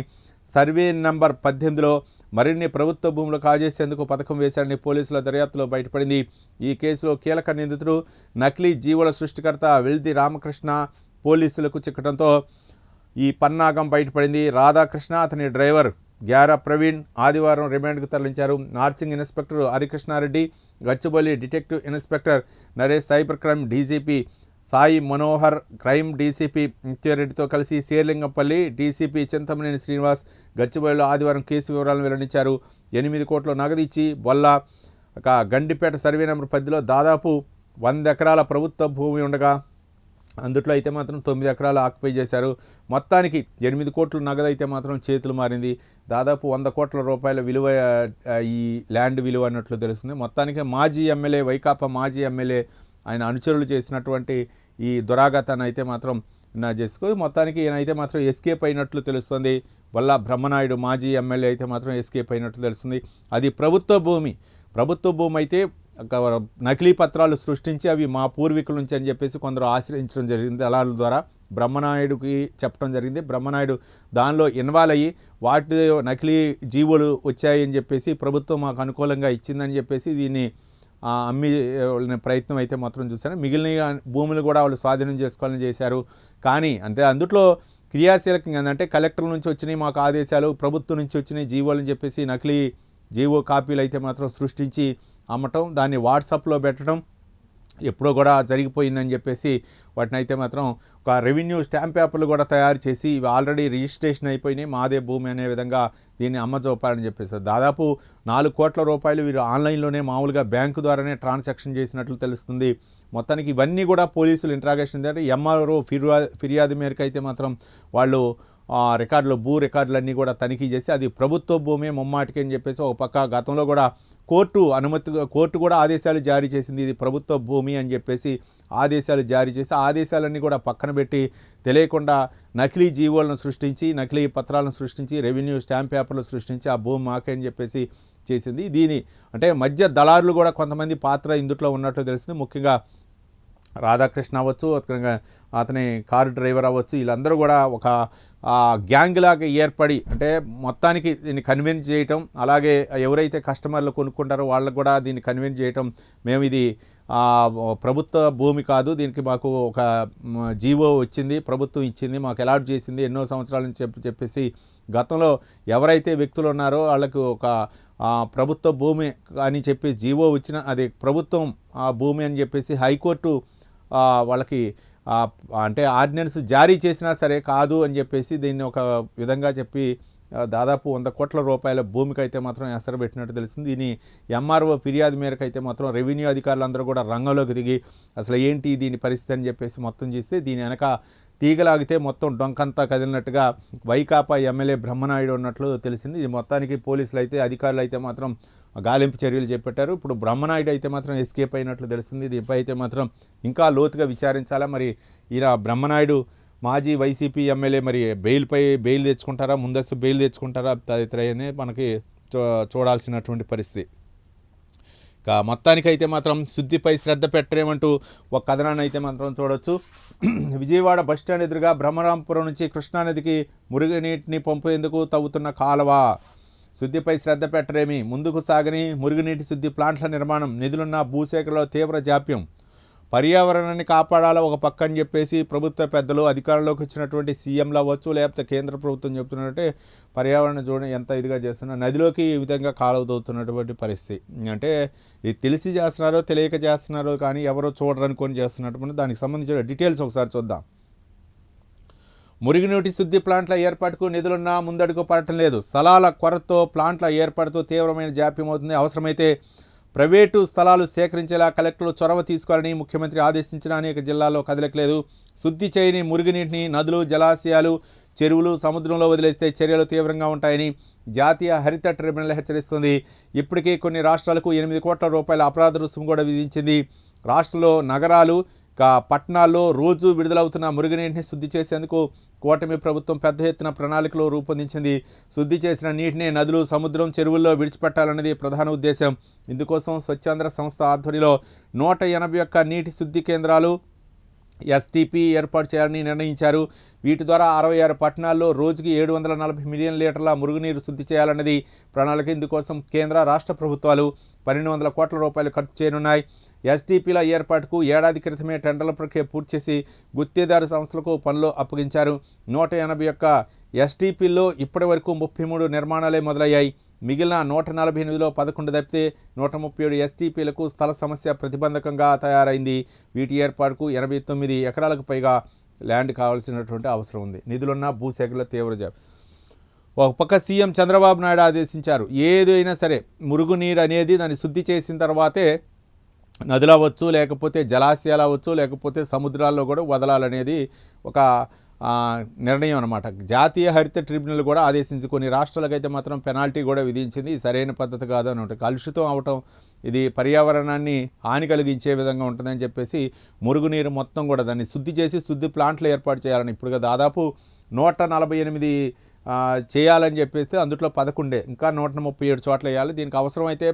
సర్వే నంబర్ 18లో మరిన్ని ప్రభుత్వ భూములు కాజేసేందుకు పథకం వేశారని పోలీసుల దర్యాప్తులో బయటపడింది. ఈ కేసులో కీలక నిందితుడు నకిలీ జీవుల సృష్టికర్త వెల్ది రామకృష్ణ పోలీసులకు చిక్కడంతో ఈ పన్నాగం బయటపడింది. రాధాకృష్ణ, అతని డ్రైవర్ గ్యారా ప్రవీణ్ ఆదివారం రిమాండ్కు తరలించారు. Narsingi inspector Harikrishna Reddy, Gachibowli detective inspector Naresh, cyber crime DGP Sai Manohar, crime DCP నిత్యారెడ్డితో కలిసి శేర్లింగంపల్లి డీసీపీ చింతమనేని శ్రీనివాస్ గచ్చిబౌలిలో ఆదివారం కేసు వివరాలను వెల్లడించారు. 8 కోట్ల నగదు ఇచ్చి గండిపేట సర్వే నెంబర్ 10లో దాదాపు 100 ఎకరాల ప్రభుత్వ భూమి ఉండగా అందుట్లో అయితే మాత్రం 9 ఎకరాలు ఆక్యుపై చేశారు. మొత్తానికి 8 కోట్ల నగదు అయితే మాత్రం చేతులు మారింది. దాదాపు 100 కోట్ల రూపాయల విలువ ఈ ల్యాండ్ విలువ అన్నట్లు తెలుస్తుంది. మొత్తానికి మాజీ ఎమ్మెల్యే వైకాపా మాజీ ఎమ్మెల్యే ఆయన అనుచరులు చేసినటువంటి ఈ దురాఘాతాన్ని అయితే మాత్రం చేసుకో మొత్తానికి ఈయన అయితే మాత్రం ఎస్కేప్ అయినట్లు తెలుస్తుంది. బ్రహ్మనాయుడు మాజీ ఎమ్మెల్యే అయితే మాత్రం ఎస్కేప్ అయినట్లు తెలుస్తుంది. అది ప్రభుత్వ భూమి అయితే నకిలీ పత్రాలు సృష్టించి అవి మా పూర్వీకుల నుంచి అని చెప్పేసి కొందరు ఆశ్రయించడం జరిగింది. దళారుల ద్వారా బ్రహ్మనాయుడికి చెప్పడం జరిగింది. బ్రహ్మనాయుడు దానిలో ఇన్వాల్వ్ అయ్యి వాటి నకిలీ జీవోలు వచ్చాయని చెప్పేసి ప్రభుత్వం మాకు అనుకూలంగా ఇచ్చిందని చెప్పేసి దీన్ని అమ్మి ప్రయత్నం అయితే మాత్రం చూశాను. మిగిలిన భూములు కూడా వాళ్ళు స్వాధీనం చేసుకోవాలని చేశారు. కానీ అంటే అందుట్లో క్రియాశీలకంగా ఏంటంటే కలెక్టర్ నుంచి వచ్చినాయి మాకు ఆదేశాలు, ప్రభుత్వం నుంచి వచ్చినాయి జీవోలు అని చెప్పేసి నకిలీ జీవో కాపీలు అయితే మాత్రం సృష్టించి అమ్మటం, దాన్ని వాట్సాప్లో పెట్టడం ఎప్పుడో కూడా జరిగిపోయిందని చెప్పేసి వాటిని అయితే మాత్రం ఒక రెవెన్యూ స్టాంప్ పేపర్లు కూడా తయారు చేసి ఇవి ఆల్రెడీ రిజిస్ట్రేషన్ అయిపోయినాయి, మాదే భూమి అనే విధంగా దీన్ని అమ్మజోపాలని చెప్పేసి దాదాపు 4 కోట్ల రూపాయలు వీరు ఆన్లైన్లోనే మామూలుగా బ్యాంకు ద్వారానే ట్రాన్సాక్షన్ చేసినట్లు తెలుస్తుంది. మొత్తానికి ఇవన్నీ కూడా పోలీసులు ఇంట్రాగేషన్ అంటే ఎంఆర్ఓ ఫిర్యాదు మేరకు అయితే మాత్రం వాళ్ళు భూ రికార్డులన్నీ కూడా తనిఖీ చేసి అది ప్రభుత్వ భూమి ముమ్మాటికి అని చెప్పేసి ఒక పక్క గతంలో కూడా కోర్టు కూడా ఆదేశాలు జారీ చేసింది, ఇది ప్రభుత్వ భూమి అని చెప్పేసి ఆదేశాలు జారీ చేసి ఆదేశాలన్నీ కూడా పక్కన పెట్టి తెలియకుండా నకిలీ జీవోలను సృష్టించి నకిలీ పత్రాలను సృష్టించి రెవెన్యూ స్టాంప్ పేపర్లు సృష్టించి ఆ భూమి మాకే అని చెప్పేసి చేసింది. దీని అంటే మధ్య దళారులు కూడా కొంతమంది పాత్ర ఇందుట్లో ఉన్నట్లు తెలుస్తుంది. ముఖ్యంగా రాధాకృష్ణ అవ్వచ్చు, అతని కారు డ్రైవర్ అవ్వచ్చు, వీళ్ళందరూ కూడా ఒక గ్యాంగ్ లాగా ఏర్పడి అంటే మొత్తానికి దీన్ని కన్విన్స్ చేయటం, అలాగే ఎవరైతే కస్టమర్లు కొనుక్కుంటారో వాళ్ళకు కూడా దీన్ని కన్విన్స్ చేయటం, మేము ఇది ప్రభుత్వ భూమి కాదు, దీనికి మాకు ఒక జీవో వచ్చింది, ప్రభుత్వం ఇచ్చింది, మాకు అలాట్ చేసింది ఎన్నో సంవత్సరాల నుంచి చెప్పేసి గతంలో ఎవరైతే వ్యక్తులు ఉన్నారో వాళ్ళకు ఒక ప్రభుత్వ భూమి అని చెప్పి జీవో వచ్చిన అది ప్రభుత్వం భూమి అని చెప్పేసి హైకోర్టు వాళ్ళకి అంటే ఆర్డినెన్స్ జారీ చేసినా సరే కాదు అని చెప్పేసి దీన్ని ఒక విధంగా చెప్పి దాదాపు 100 కోట్ల రూపాయల భూమికి అయితే మాత్రం ఎసరు పెట్టినట్టు తెలుస్తుంది. దీని ఎంఆర్ఓ ఫిర్యాదు మేరకు అయితే మాత్రం రెవెన్యూ అధికారులందరూ కూడా రంగంలోకి దిగి అసలు ఏంటి దీని పరిస్థితి అని చెప్పేసి మొత్తం చేస్తే దీని వెనక తీగలాగితే మొత్తం డొంకంతా కదిలినట్టుగా వైకాపా ఎమ్మెల్యే బ్రహ్మనాయుడు ఉన్నట్లు తెలిసింది. ఇది మొత్తానికి పోలీసులు అయితే అధికారులు అయితే మాత్రం గాలింపు చర్యలు చేపట్టారు. ఇప్పుడు బ్రహ్మనాయుడు అయితే మాత్రం ఎస్కేప్ అయినట్లు తెలుస్తుంది. దీనిపై అయితే మాత్రం ఇంకా లోతుగా విచారించాలా, మరి ఈయన బ్రహ్మనాయుడు మాజీ వైసీపీ ఎమ్మెల్యే మరి బెయిల్ తెచ్చుకుంటారా, ముందస్తు బెయిల్ తెచ్చుకుంటారా తదితరనే మనకి చూడాల్సినటువంటి పరిస్థితి. మొత్తానికైతే మాత్రం శుద్ధిపై శ్రద్ధ పెట్టరేమంటూ ఒక కథనాన్ని అయితే మాత్రం చూడొచ్చు. విజయవాడ బస్టాండ్ ఎదురుగా బ్రహ్మరాంపురం నుంచి కృష్ణానదికి మురుగునీటిని పంపేందుకు తవ్వుతున్న కాలువ. శుద్ధిపై శ్రద్ధ పెట్టరేమి, ముందుకు సాగని మురుగునీటి శుద్ధి ప్లాంట్ల నిర్మాణం, నిధులున్న భూసేకరణలో తీవ్ర జాప్యం. పర్యావరణాన్ని కాపాడాలా ఒక పక్క అని చెప్పేసి ప్రభుత్వ పెద్దలు అధికారంలోకి వచ్చినటువంటి సీఎంలు అవ్వచ్చు, లేకపోతే కేంద్ర ప్రభుత్వం చెప్తున్నట్టే పర్యావరణ చూడండి ఎంత ఇదిగా చేస్తున్నారు. నదిలోకి ఈ విధంగా కాలువ తవ్వుతున్నటువంటి పరిస్థితి. అంటే ఇది తెలిసి చేస్తున్నారో తెలియక చేస్తున్నారో కానీ ఎవరో చూడరనుకొని చేస్తున్నటువంటి దానికి సంబంధించిన డీటెయిల్స్ ఒకసారి చూద్దాం. మురుగునీటి శుద్ధి ప్లాంట్ల ఏర్పాటుకు నిధులున్నా ముందడుగు పడటం లేదు. స్థలాల కొరతతో ప్లాంట్ల ఏర్పాటుతో తీవ్రమైన జాప్యం అవుతుంది. అవసరమైతే ప్రైవేటు స్థలాలు సేకరించేలా కలెక్టర్లు చొరవ తీసుకోవాలని ముఖ్యమంత్రి ఆదేశించిన అనేక జిల్లాల్లో కదలట్లేదు. శుద్ధి చేయని మురుగునీటిని నదులు, జలాశయాలు, చెరువులు, సముద్రంలో వదిలేస్తే చర్యలు తీవ్రంగా ఉంటాయని జాతీయ హరిత ట్రిబ్యునల్ హెచ్చరిస్తుంది. ఇప్పటికే కొన్ని రాష్ట్రాలకు 8 కోట్ల రూపాయల అపరాధ రుసుము కూడా విధించింది. రాష్ట్రంలో నగరాలు, పట్టణాల్లో రోజు విడుదలవుతున్న మురుగునీటిని శుద్ధి చేసేందుకు కూటమి ప్రభుత్వం పెద్ద ఎత్తున ప్రణాళికలు రూపొందించింది. శుద్ధి చేసిన నీటిని నదులు, సముద్రం, చెరువుల్లో విడిచిపెట్టాలన్నది ప్రధాన ఉద్దేశం. ఇందుకోసం స్వచ్ఛాంధ్ర సంస్థ ఆధ్వర్యంలో 181 నీటి శుద్ధి కేంద్రాలు ఎస్టీపీ ఏర్పాటు చేయాలని నిర్ణయించారు. వీటి ద్వారా 66 పట్టణాల్లో రోజుకి 740 మిలియన్ లీటర్ల మురుగునీరు శుద్ధి చేయాలన్నది ప్రణాళిక. ఇందుకోసం కేంద్ర రాష్ట్ర ప్రభుత్వాలు 1200 కోట్ల రూపాయలు ఖర్చు చేయనున్నాయి. ఎస్టీపీల ఏర్పాటుకు ఏడాది క్రితమే టెండర్ల ప్రక్రియ పూర్తి చేసి గుత్తేదారు సంస్థలకు పనులు అప్పగించారు. 181 ఎస్టీపీల్లో ఇప్పటి వరకు 33 నిర్మాణాలే మొదలయ్యాయి. మిగిలిన 148లో 11 తప్పితే 137 ఎస్టీపీలకు స్థల సమస్య ప్రతిబంధకంగా తయారైంది. వీటి ఏర్పాటుకు 89 ఎకరాలకు పైగా ల్యాండ్ కావాల్సినటువంటి అవసరం ఉంది. నిధులున్న భూసేకరణలో తీవ్ర ఒక పక్క సీఎం చంద్రబాబు నాయుడు ఆదేశించారు. ఏదైనా సరే మురుగునీరు అనేది దాన్ని శుద్ధి చేసిన తర్వాతే నదులు అవ్వచ్చు, లేకపోతే జలాశయాలు అవ్వచ్చు, లేకపోతే సముద్రాల్లో కూడా వదలాలనేది ఒక నిర్ణయం అనమాట. జాతీయ హరిత ట్రిబ్యునల్ కూడా ఆదేశించి కొన్ని రాష్ట్రాలకైతే మాత్రం పెనాల్టీ కూడా విధించింది. సరైన పద్ధతి కాదు అని ఉంటుంది. కలుషితం అవటం ఇది పర్యావరణాన్ని హాని కలిగించే విధంగా ఉంటుందని చెప్పేసి మురుగునీరు మొత్తం కూడా దాన్ని శుద్ధి చేసి శుద్ధి ప్లాంట్లు ఏర్పాటు చేయాలని ఇప్పుడు దాదాపు 148 చేయాలని చెప్పేస్తే అందులో 11 ఇంకా 137 చోట్ల వేయాలి. దీనికి అవసరమైతే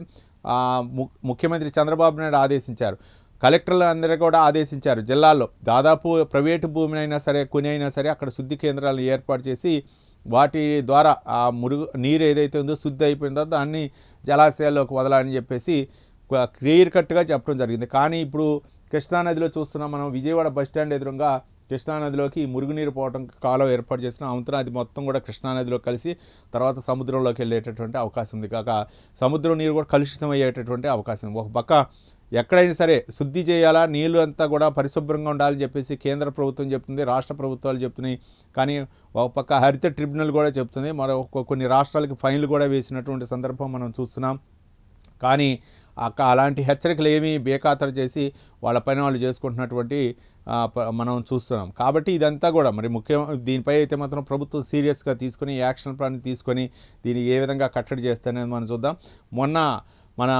ముఖ్యమంత్రి చంద్రబాబు నాయుడు ఆదేశించారు. కలెక్టర్లు అందరూ కూడా ఆదేశించారు. జిల్లాల్లో దాదాపు ప్రైవేటు భూమిని అయినా సరే కొని అయినా సరే అక్కడ శుద్ధి కేంద్రాలను ఏర్పాటు చేసి వాటి ద్వారా ఆ నీరు ఏదైతే ఉందో శుద్ధి అయిపోయిందో దాన్ని జలాశయాల్లోకి వదలాలని చెప్పేసి క్లియర్ కట్గా చెప్పడం జరిగింది. కానీ ఇప్పుడు కృష్ణానదిలో చూస్తున్నాం మనం. విజయవాడ బస్టాండ్ ఎదురుగా కృష్ణానదిలోకి మురుగునీరు పోవడం కాలువ ఏర్పాటు చేసిన అవంతరం అది మొత్తం కూడా కృష్ణానదిలో కలిసి తర్వాత సముద్రంలోకి వెళ్ళేటటువంటి అవకాశం ఉంది. కాక సముద్రం నీరు కూడా కలుషితం అయ్యేటటువంటి అవకాశం ఉంది. ఒక పక్క ఎక్కడైనా సరే శుద్ధి చేయాలా, నీళ్ళు అంతా కూడా పరిశుభ్రంగా ఉండాలని చెప్పేసి కేంద్ర ప్రభుత్వం చెప్తుంది, రాష్ట్ర ప్రభుత్వాలు చెప్తున్నాయి. కానీ ఒక పక్క హరిత ట్రిబ్యునల్ కూడా చెప్తుంది. కొన్ని రాష్ట్రాలకి ఫైన్లు కూడా వేసినటువంటి సందర్భం మనం చూస్తున్నాం. కానీ అలాంటి హెచ్చరికలు ఏమీ బేఖాతరు చేసి వాళ్ళ పైన వాళ్ళు చేసుకుంటున్నటువంటి మనం చూస్తున్నాం. కాబట్టి ఇదంతా కూడా మరి దీనిపై అయితే మాత్రం ప్రభుత్వం సీరియస్గా తీసుకొని యాక్షన్ ప్లాన్ తీసుకొని దీన్ని ఏ విధంగా కట్టడి చేస్తారనేది మనం చూద్దాం. మన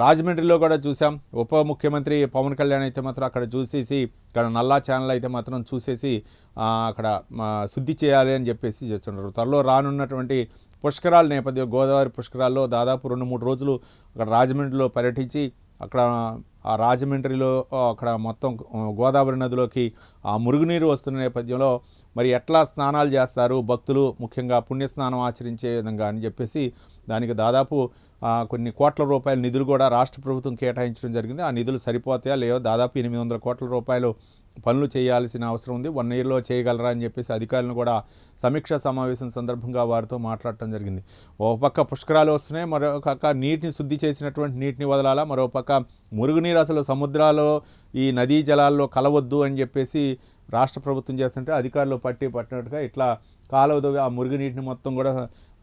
రాజమండ్రిలో కూడా చూసాం. ఉప ముఖ్యమంత్రి పవన్ కళ్యాణ్ అయితే మాత్రం అక్కడ చూసేసి ఇక్కడ నల్లా ఛానల్ అయితే మాత్రం చూసేసి అక్కడ శుద్ధి చేయాలి అని చెప్పేసి చేస్తున్నారు. త్వరలో రానున్నటువంటి పుష్కరాల నేపథ్యం గోదావరి పుష్కరాల్లో దాదాపు 2-3 రోజులు అక్కడ రాజమండ్రిలో పర్యటించి అక్కడ ఆ రాజమండ్రిలో అక్కడ మొత్తం గోదావరి నదిలోకి ఆ మురుగునీరు వస్తున్న నేపథ్యంలో మరి ఎట్లా స్నానాలు చేస్తారు భక్తులు, ముఖ్యంగా పుణ్యస్నానం ఆచరించే విధంగా అని చెప్పేసి దానికి దాదాపు కొన్ని కోట్ల రూపాయల నిధులు కూడా రాష్ట్ర ప్రభుత్వం కేటాయించడం జరిగింది. ఆ నిధులు సరిపోతాయా లేవో దాదాపు 800 కోట్ల రూపాయలు పనులు చేయాల్సిన అవసరం ఉంది. 1 ఇయర్లో చేయగలరా అని చెప్పేసి అధికారులను కూడా సమీక్షా సమావేశం సందర్భంగా వారితో మాట్లాడటం జరిగింది. ఒక పక్క పుష్కరాలు వస్తున్నాయి, మరొక నీటిని శుద్ధి చేసినటువంటి నీటిని వదలాలా, మరోపక్క మురుగునీరు అసలు సముద్రాల్లో ఈ నదీ జలాల్లో కలవద్దు అని చెప్పేసి రాష్ట్ర ప్రభుత్వం చేస్తుంటే అధికారులు పట్టినట్టుగా ఇట్లా కాలువతో ఆ మురుగునీటిని మొత్తం కూడా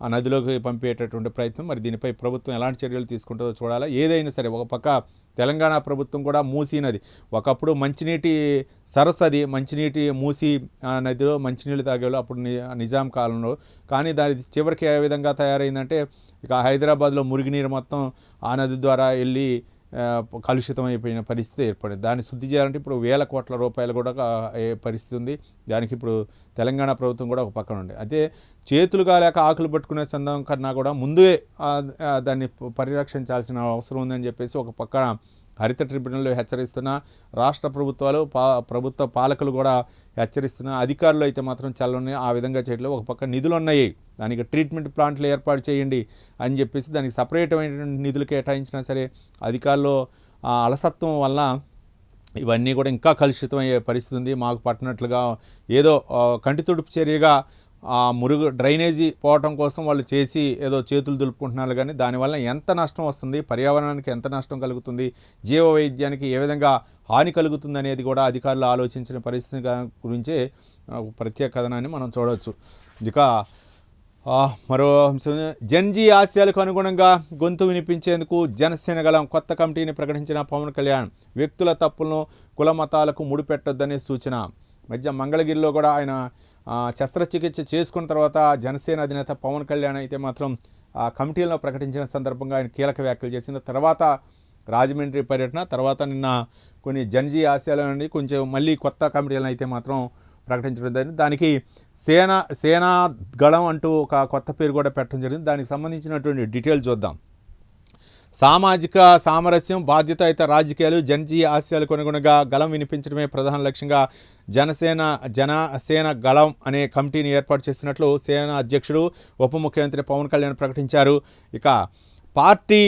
ఆ నదిలోకి పంపేటటువంటి ప్రయత్నం. మరి దీనిపై ప్రభుత్వం ఎలాంటి చర్యలు తీసుకుంటుందో చూడాలా. ఏదైనా సరే ఒక పక్క తెలంగాణ ప్రభుత్వం కూడా మూసీ నది ఒకప్పుడు మంచినీటి సరస్సు, అది మంచినీటి మూసీ నదిలో మంచినీళ్ళు తాగేవాళ్ళు అప్పుడు నిజాం కాలంలో. కానీ దాని చివరికి ఏ విధంగా తయారైందంటే ఇక హైదరాబాద్లో మురుగునీరు మొత్తం ఆ నది ద్వారా వెళ్ళి కలుషితం అయిపోయిన పరిస్థితి ఏర్పడింది. దాన్ని శుద్ధి చేయాలంటే ఇప్పుడు 1000 కోట్ల రూపాయలు కూడా పరిస్థితి ఉంది. దానికి ఇప్పుడు తెలంగాణ ప్రభుత్వం కూడా ఒక పక్కన ఉంది. అయితే చేతులుగా లేక ఆకులు పట్టుకునే సందర్భం కన్నా కూడా ముందే దాన్ని పరిరక్షించాల్సిన అవసరం ఉందని చెప్పేసి ఒక పక్కన హరిత ట్రిబ్యునల్ హెచ్చరిస్తున్న రాష్ట్ర ప్రభుత్వాలు ప్రభుత్వ పాలకులు కూడా హెచ్చరిస్తున్న అధికారులు అయితే మాత్రం చల్లని ఆ విధంగా చేయట్లేదు. ఒక పక్క నిధులు ఉన్నాయి, దానికి ట్రీట్మెంట్ ప్లాంట్లు ఏర్పాటు చేయండి అని చెప్పేసి దానికి సపరేట్ అయినటువంటి నిధులు కేటాయించినా సరే అధికారులు అలసత్వం వల్ల ఇవన్నీ కూడా ఇంకా కలుషితం అయ్యే పరిస్థితి ఉంది. మాకు పట్టినట్లుగా ఏదో కంటి తుడుపు చర్యగా మురుగు డ్రైనేజీ పోవటం కోసం వాళ్ళు చేసి ఏదో చేతులు దులుపుకుంటున్నారు, కానీ దానివల్ల ఎంత నష్టం వస్తుంది, పర్యావరణానికి ఎంత నష్టం కలుగుతుంది, జీవ వైద్యానికి ఏ విధంగా హాని కలుగుతుంది అనేది కూడా అధికారులు ఆలోచించిన పరిస్థితి గురించే ప్రత్యేక కథనాన్ని మనం చూడవచ్చు. ఇక మరో అంశం, జన్జీ ఆశయాలకు అనుగుణంగా గొంతు వినిపించేందుకు జనసేన గలం కొత్త కమిటీని ప్రకటించిన పవన్ కళ్యాణ్. వ్యక్తుల తప్పులను కుల మతాలకు ముడిపెట్టొద్దనే సూచన. మధ్య మంగళగిరిలో కూడా ఆయన శస్త్రచికిత్స చేసుకున్న తర్వాత జనసేన అధినేత పవన్ కళ్యాణ్ అయితే మాత్రం ఆ కమిటీలను ప్రకటించిన సందర్భంగా ఆయన కీలక వ్యాఖ్యలు చేసిన తర్వాత రాజమండ్రి పర్యటన తర్వాత నిన్న కొన్ని జన్జీ ఆశయాల నుండి కొంచెం మళ్ళీ కొత్త కమిటీలను అయితే మాత్రం ప్రకటించడం జరిగింది. దానికి సేనా గళం అంటూ ఒక కొత్త పేరు కూడా పెట్టడం జరిగింది. దానికి సంబంధించినటువంటి డీటెయిల్స్ చూద్దాం. సామాజిక సామరస్యం, బాధ్యతాయుత రాజకీయాలు, జన్జీ ఆశయాలకు అనుగుణంగా గళం వినిపించడమే ప్రధాన లక్ష్యంగా జనసేన గళం అనే కమిటీని ఏర్పాటు చేసినట్లు సేన అధ్యక్షుడు ఉప ముఖ్యమంత్రి పవన్ కళ్యాణ్ ప్రకటించారు. ఇక పార్టీ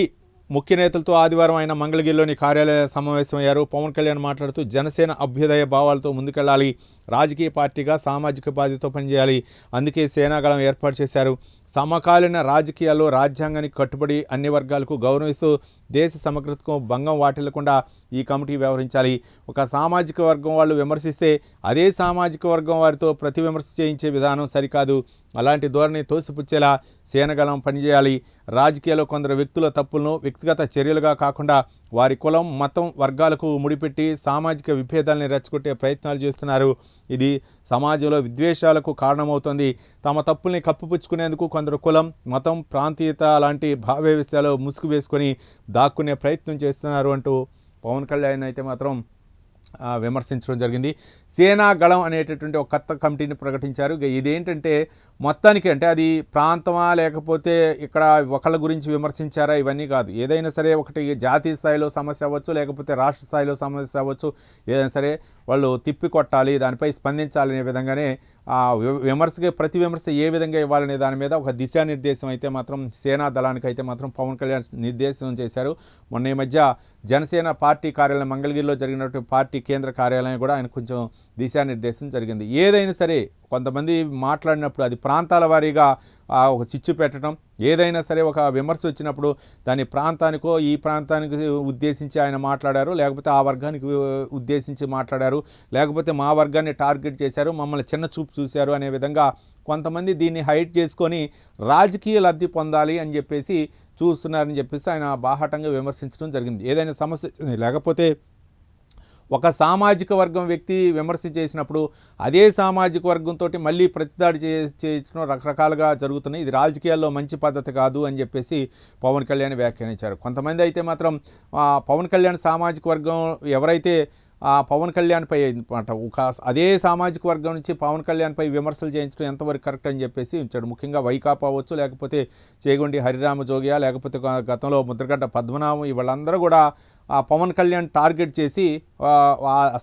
ముఖ్య నేతలతో ఆదివారం ఆయన మంగళగిరిలోని కార్యాలయ సమావేశమయ్యారు. పవన్ కళ్యాణ్ మాట్లాడుతూ జనసేన అభ్యుదయ భావాలతో ముందుకెళ్లాలి, రాజకీయ పార్టీగా సామాజిక బాధ్యతతో పనిచేయాలి, అందుకే సేనాగళం ఏర్పాటు చేశారు. సమకాలీన రాజకీయాల్లో రాజ్యాంగానికి కట్టుబడి అన్ని వర్గాలకు గౌరవిస్తూ దేశ సమగ్రతకు భంగం వాటిల్లకుండా ఈ కమిటీ వ్యవహరించాలి. ఒక సామాజిక వర్గం వాళ్ళు విమర్శిస్తే అదే సామాజిక వర్గం వారితో ప్రతి విమర్శ చేయించే విధానం సరికాదు. అలాంటి ధోరణి తోసిపుచ్చేలా సేనగళం పనిచేయాలి. రాజకీయాల్లో కొందరు వ్యక్తుల తప్పులను వ్యక్తిగత చర్యలుగా కాకుండా వారి కులం, మతం, వర్గాలకు ముడిపెట్టి సామాజిక విభేదాలని రెచ్చగొట్టే ప్రయత్నాలు చేస్తున్నారు. ఇది సమాజంలో విద్వేషాలకు కారణమవుతుంది. తమ తప్పుల్ని కప్పిపుచ్చుకునేందుకు కొందరు కులం, మతం, ప్రాంతీయత లాంటి భావ విషయాలు ముసుగు వేసుకొని దాక్కునే ప్రయత్నం చేస్తున్నారు అంటూ పవన్ కళ్యాణ్ అయితే మాత్రం విమర్శించడం జరిగింది. సేనా గళం అనేటటువంటి ఒక కొత్త కమిటీని ప్రకటించారు. ఇదేంటంటే మొత్తానికి అంటే అది ప్రాంతమా లేకపోతే ఇక్కడ ఒకళ్ళ గురించి విమర్శించారా ఇవన్నీ కాదు. ఏదైనా సరే ఒకటి జాతీయ స్థాయిలో సమస్య అవ్వచ్చు, లేకపోతే రాష్ట్ర స్థాయిలో సమస్య అవ్వచ్చు, ఏదైనా సరే వాళ్ళు తిప్పికొట్టాలి, దానిపై స్పందించాలనే విధంగానే విమర్శకి ప్రతి విమర్శ ఏ విధంగా ఇవ్వాలనే దాని మీద ఒక దిశానిర్దేశం అయితే మాత్రం సేనా దళానికి అయితే మాత్రం పవన్ కళ్యాణ్ నిర్దేశం చేశారు. మొన్న ఈ మధ్య జనసేన పార్టీ కార్యాలయం మంగళగిరిలో జరిగినటువంటి పార్టీ కేంద్ర కార్యాలయం కూడా ఆయన కొంచెం దిశానిర్దేశం జరిగింది. ఏదైనా సరే కొంతమంది మాట్లాడినప్పుడు అది ప్రాంతాల వారీగా ఒక చిచ్చు పెట్టడం, ఏదైనా సరే ఒక విమర్శ వచ్చినప్పుడు దాని ప్రాంతానికో ఈ ప్రాంతానికి ఉద్దేశించి ఆయన మాట్లాడారు, లేకపోతే ఆ వర్గానికి ఉద్దేశించి మాట్లాడారు, లేకపోతే మా వర్గాన్ని టార్గెట్ చేశారు, మమ్మల్ని చిన్న చూపు చూశారు అనే విధంగా కొంతమంది దీన్ని హైట్ చేసుకొని రాజకీయ లబ్ధి పొందాలి అని చెప్పేసి చూస్తున్నారని చెప్పేసి ఆయన బాహాటంగా విమర్శించడం జరిగింది. ఏదైనా సమస్య లేకపోతే ఒక సామాజిక వర్గం వ్యక్తి విమర్శ చేసినప్పుడు అదే సామాజిక వర్గంతో మళ్ళీ ప్రతిదాడి చేయడం రకరకాలుగా జరుగుతున్నాయి. ఇది రాజకీయాల్లో మంచి పద్ధతి కాదు అని చెప్పేసి పవన్ కళ్యాణ్ వ్యాఖ్యానించారు. కొంతమంది అయితే మాత్రం పవన్ కళ్యాణ్ సామాజిక వర్గం ఎవరైతే పవన్ కళ్యాణ్పై ఒక అదే సామాజిక వర్గం నుంచి పవన్ కళ్యాణ్పై విమర్శలు చేయించడం ఎంతవరకు కరెక్ట్ అని చెప్పేసి ఉంచాడు. ముఖ్యంగా వైకాపా అవ్వచ్చు, లేకపోతే చేగొండి హరిరామ జోగియా, లేకపోతే గతంలో ముద్రగడ్డ పద్మనాభం, వీళ్ళందరూ కూడా పవన్ కళ్యాణ్ టార్గెట్ చేసి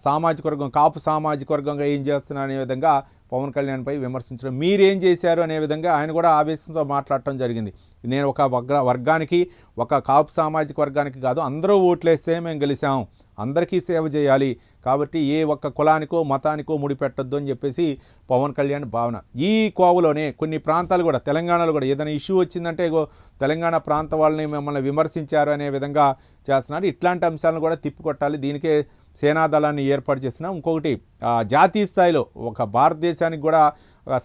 సామాజిక వర్గం కాపు సామాజిక వర్గంగా ఏం చేస్తున్నారు అనే విధంగా పవన్ కళ్యాణ్పై విమర్శించడం, మీరేం చేశారు అనే విధంగా ఆయన కూడా ఆవేశంతో మాట్లాడటం జరిగింది. నేను ఒక వర్గానికి, ఒక కాపు సామాజిక వర్గానికి కాదు, అందరూ ఓట్లేస్తే మేము గెలిచాం, అందరికీ సేవ చేయాలి, కాబట్టి ఏ ఒక్క కులానికో మతానికో ముడిపెట్టద్దు అని చెప్పేసి పవన్ కళ్యాణ్ భావన. ఈ కోవలోనే కొన్ని ప్రాంతాలు కూడా తెలంగాణలో కూడా ఏదైనా ఇష్యూ వచ్చిందంటే తెలంగాణ ప్రాంత వాళ్ళని మిమ్మల్ని విమర్శించారు అనే విధంగా చేస్తున్నారు. ఇట్లాంటి అంశాలను కూడా తిప్పికొట్టాలి, దీనికే సేనాదళాన్ని ఏర్పాటు చేసిన. ఇంకొకటి జాతీయ స్థాయిలో ఒక భారతదేశానికి కూడా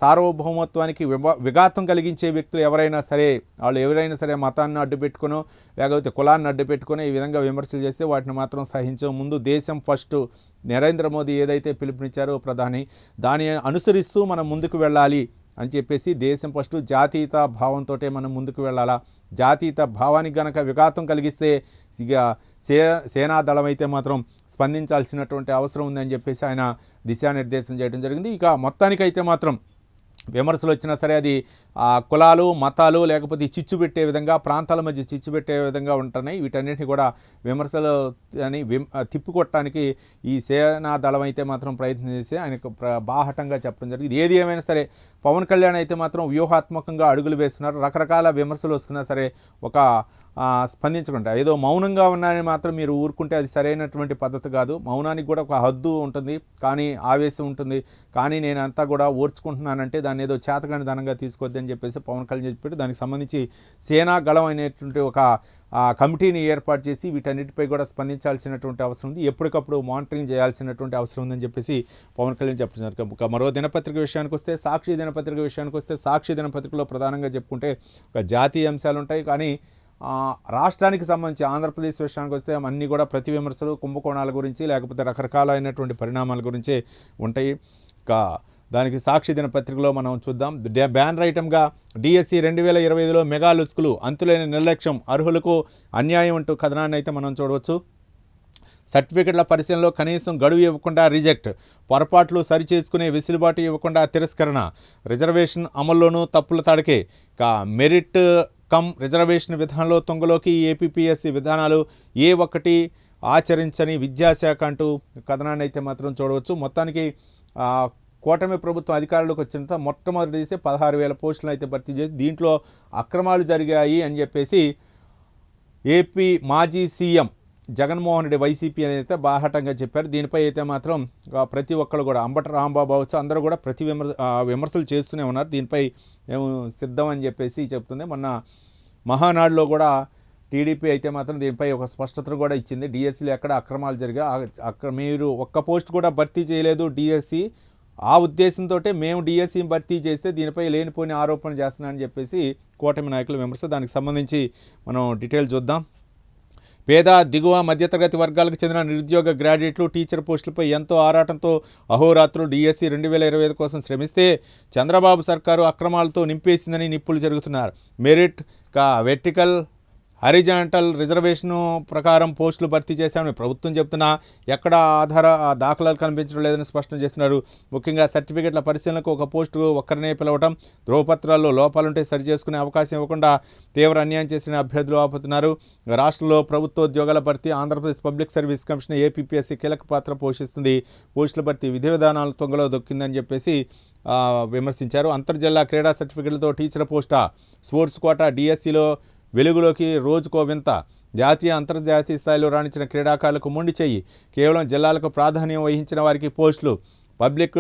సార్వభౌమత్వానికి విఘాతం కలిగించే వ్యక్తులు ఎవరైనా సరే, వాళ్ళు ఎవరైనా సరే మతాన్ని అడ్డుపెట్టుకునో లేకపోతే కులాన్ని అడ్డుపెట్టుకుని ఈ విధంగా విమర్శలు చేస్తే వాటిని మాత్రం సహించే ముందు దేశం ఫస్ట్ నరేంద్ర మోదీ ఏదైతే పిలుపునిచ్చారో ప్రధాని, దాన్ని అనుసరిస్తూ మనం ముందుకు వెళ్ళాలి అని చెప్పేసి దేశం ఫస్ట్ జాతీయత భావంతో మనం ముందుకు వెళ్ళాలా. జాతీయత భావానికి గనక విఘాతం కలిగిస్తే ఇక సేనాదళం అయితే మాత్రం స్పందించాల్సినటువంటి అవసరం ఉందని చెప్పేసి ఆయన దిశానిర్దేశం చేయడం జరిగింది. ఇక మొత్తానికైతే మాత్రం విమర్శలు వచ్చినా సరే అది కులాలు మతాలు లేకపోతే చిచ్చు పెట్టే విధంగా ప్రాంతాల మధ్య చిచ్చు పెట్టే విధంగా ఉంటున్నాయి. వీటన్నిటిని కూడా విమర్శలు అని తిప్పికొట్టడానికి ఈ సేనా దళం అయితే మాత్రం ప్రయత్నం చేసి ఆయనకు బాహటంగా చెప్పడం జరిగింది. ఏది ఏమైనా సరే పవన్ కళ్యాణ్ అయితే మాత్రం వ్యూహాత్మకంగా అడుగులు వేస్తున్నారు. రకరకాల విమర్శలు వస్తున్నా సరే ఒక స్పందించకుండా ఏదో మౌనంగా ఉన్నారని మాత్రం మీరు ఊరుకుంటే అది సరైనటువంటి పద్ధతి కాదు. మౌనానికి కూడా ఒక హద్దు ఉంటుంది, కానీ ఆవేశం ఉంటుంది. కానీ నేను అంతా కూడా ఓర్చుకుంటున్నానంటే దాన్ని ఏదో చేతకాని ధనంగా తీసుకోవద్దని చెప్పేసి పవన్ కళ్యాణ్ చెప్పాడు. దానికి సంబంధించి సేనా గళం అనేటువంటి ఒక కమిటీని ఏర్పాటు చేసి వీటన్నిటిపై కూడా స్పందించాల్సినటువంటి అవసరం ఉంది. ఎప్పటికప్పుడు మానిటరింగ్ చేయాల్సినటువంటి అవసరం ఉందని చెప్పేసి పవన్ కళ్యాణ్ చెప్తున్నారు. మరో దినపత్రిక విషయానికి వస్తే సాక్షి దినపత్రిక విషయానికి వస్తే సాక్షి దినపత్రికలో ప్రధానంగా చెప్పుకుంటే ఒక జాతీయ అంశాలు ఉంటాయి. కానీ రాష్ట్రానికి సంబంధించి ఆంధ్రప్రదేశ్ విషయానికి వస్తే అన్నీ కూడా ప్రతి విమర్శలు కుంభకోణాల గురించి లేకపోతే రకరకాలైనటువంటి పరిణామాల గురించే ఉంటాయి. ఇంకా దానికి సాక్షి దినపత్రికలో మనం చూద్దాం. బ్యానర్ ఐటమ్గా డిఎస్సి 2025లో మెగా లుస్కులు అంతులేని నిర్లక్ష్యం అర్హులకు అన్యాయం అంటూ కథనాన్ని అయితే మనం చూడవచ్చు. సర్టిఫికెట్ల పరిశీలనలో కనీసం గడువు ఇవ్వకుండా రిజెక్ట్, పొరపాట్లు సరిచేసుకునే వెసులుబాటు ఇవ్వకుండా తిరస్కరణ, రిజర్వేషన్ అమల్లోనూ తప్పుల తడకే, మెరిట్ కమ్ రిజర్వేషన్ విధానంలో తొంగలోకి ఏపీపీఎస్సీ విధానాలు ఏ ఒక్కటి ఆచరించని విద్యాశాఖ అంటూ కథనాన్ని అయితే మాత్రం చూడవచ్చు. మొత్తానికి కూటమి ప్రభుత్వం అధికారంలోకి వచ్చినంత మొట్టమొదటి చేసి 16,000 పోస్టులను అయితే భర్తీ చేసి దీంట్లో అక్రమాలు జరిగాయి అని చెప్పేసి ఏపీ మాజీ సీఎం జగన్మోహన్ రెడ్డి వైసీపీ అనేది అయితే బాహటంగా చెప్పారు. దీనిపై అయితే మాత్రం ప్రతి ఒక్కరు కూడా అంబటి రాంబాబు అవచ్చు అందరూ కూడా విమర్శలు చేస్తూనే ఉన్నారు. దీనిపై మేము సిద్ధం అని చెప్పేసి చెప్తుంది. మొన్న మహానాడులో కూడా టీడీపీ అయితే మాత్రం దీనిపై ఒక స్పష్టతను కూడా ఇచ్చింది. డిఎస్సీలో ఎక్కడ అక్రమాలు జరిగా అక్కడ మీరు ఒక్క పోస్ట్ కూడా భర్తీ చేయలేదు డిఎస్సీ, ఆ ఉద్దేశంతో మేము డిఎస్సీని భర్తీ చేస్తే దీనిపై లేనిపోయిన ఆరోపణలు చేస్తున్నానని చెప్పేసి కూటమి నాయకుల విమర్శ. దానికి సంబంధించి మనం డీటెయిల్ చూద్దాం. పేద దిగువ మధ్యతరగతి వర్గాలకు చెందిన నిరుద్యోగ గ్రాడ్యుయేట్లు టీచర్ పోస్టులపై ఎంతో ఆరాటంతో అహోరాత్రులు డిఎస్సి 2025 కోసం శ్రమిస్తే చంద్రబాబు సర్కారు అక్రమాలతో నింపేసిందని నిప్పులు జరుగుతున్నారు. మెరిట్ వెర్టికల్ హారిజాంటల్ రిజర్వేషను ప్రకారం పోస్టులు భర్తీ చేశామని ప్రభుత్వం చెప్తున్నా ఎక్కడ దాఖలాలు కనిపించడం లేదని స్పష్టం చేస్తున్నారు. ముఖ్యంగా సర్టిఫికెట్ల పరిశీలనకు ఒక పోస్టు ఒక్కరినే పిలవటం, ధ్రువపత్రాల్లో లోపాలుంటే సరిచేసుకునే అవకాశం ఇవ్వకుండా తీవ్ర అన్యాయం చేసిన అభ్యర్థులు ఆపుతున్నారు. రాష్ట్రంలో ప్రభుత్వోద్యోగాల భర్తీ Andhra Pradesh public service commission APPSC కీలక పాత్ర పోషిస్తుంది. పోస్టుల భర్తీ విధి విధానాలు తొంగలో దొక్కిందని చెప్పేసి విమర్శించారు. అంతర్జిల్లా క్రీడా సర్టిఫికెట్లతో టీచర్ పోస్టా, స్పోర్ట్స్ కోటా డిఎస్సీలో వెలుగులోకి రోజుకో వింత, జాతీయ అంతర్జాతీయ స్థాయిలో రాణించిన క్రీడాకారులకు మొండి చెయ్యి, కేవలం జిల్లాలకు ప్రాధాన్యం వహించిన వారికి పోస్టులు, పబ్లిక్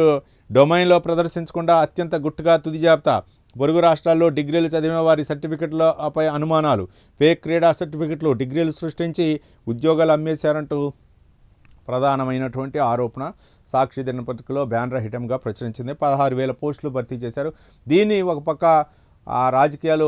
డొమైన్లో ప్రదర్శించకుండా అత్యంత గుట్టుగా తుది జాబితా, పొరుగు రాష్ట్రాల్లో డిగ్రీలు చదివిన వారి సర్టిఫికెట్లపై అనుమానాలు, ఫేక్ క్రీడా సర్టిఫికెట్లు డిగ్రీలు సృష్టించి ఉద్యోగాలు అమ్మేశారంటూ ప్రధానమైనటువంటి ఆరోపణ సాక్షి దినపత్రికలో బ్యానర్ ఐటమ్గా ప్రచురించింది. 16,000 పోస్టులు భర్తీ చేశారు. దీన్ని ఒక పక్క రాజకీయాలు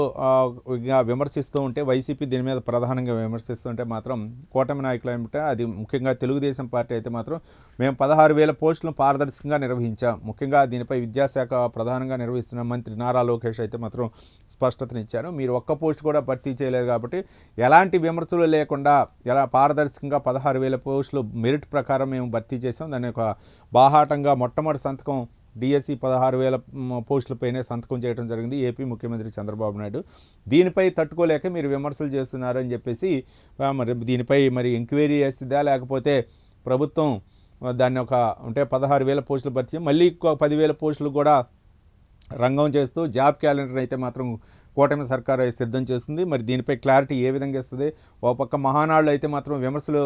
విమర్శిస్తూ ఉంటే వైసీపీ దీని మీద ప్రధానంగా విమర్శిస్తుంటే మాత్రం కూటమి నాయకులు ఏమిటంటే అది ముఖ్యంగా తెలుగుదేశం పార్టీ అయితే మాత్రం మేము 16,000 పోస్టులను పారదర్శకంగా నిర్వహించాం. ముఖ్యంగా దీనిపై విద్యాశాఖ ప్రధానంగా నిర్వహిస్తున్న మంత్రి నారా లోకేష్ అయితే మాత్రం స్పష్టతనిచ్చారు. మీరు ఒక్క పోస్ట్ కూడా భర్తీ చేయలేదు కాబట్టి ఎలాంటి విమర్శలు లేకుండా ఎలా పారదర్శకంగా 16,000 పోస్టులు మెరిట్ ప్రకారం మేము భర్తీ చేసాం. దాని ఒక బాహాటంగా మొట్టమొదటి సంతకం డిఎస్సి 16,000 పోస్టులపైనే సంతకం చేయడం జరిగింది ఏపీ ముఖ్యమంత్రి చంద్రబాబు నాయుడు. దీనిపై తట్టుకోలేక మీరు విమర్శలు చేస్తున్నారని చెప్పేసి మరి దీనిపై మరి ఎంక్వైరీ చేస్తుందా లేకపోతే ప్రభుత్వం దాన్ని అంటే 16,000 పోస్టులు భర్తీ మళ్ళీ 10,000 పోస్టులు కూడా రంగం చేస్తూ జాబ్ క్యాలెండర్ అయితే మాత్రం కూటమి సర్కారు సిద్ధం చేస్తుంది. మరి దీనిపై క్లారిటీ ఏ విధంగా ఇస్తుంది? ఓ పక్క మహానాడులో అయితే మాత్రం విమర్శలు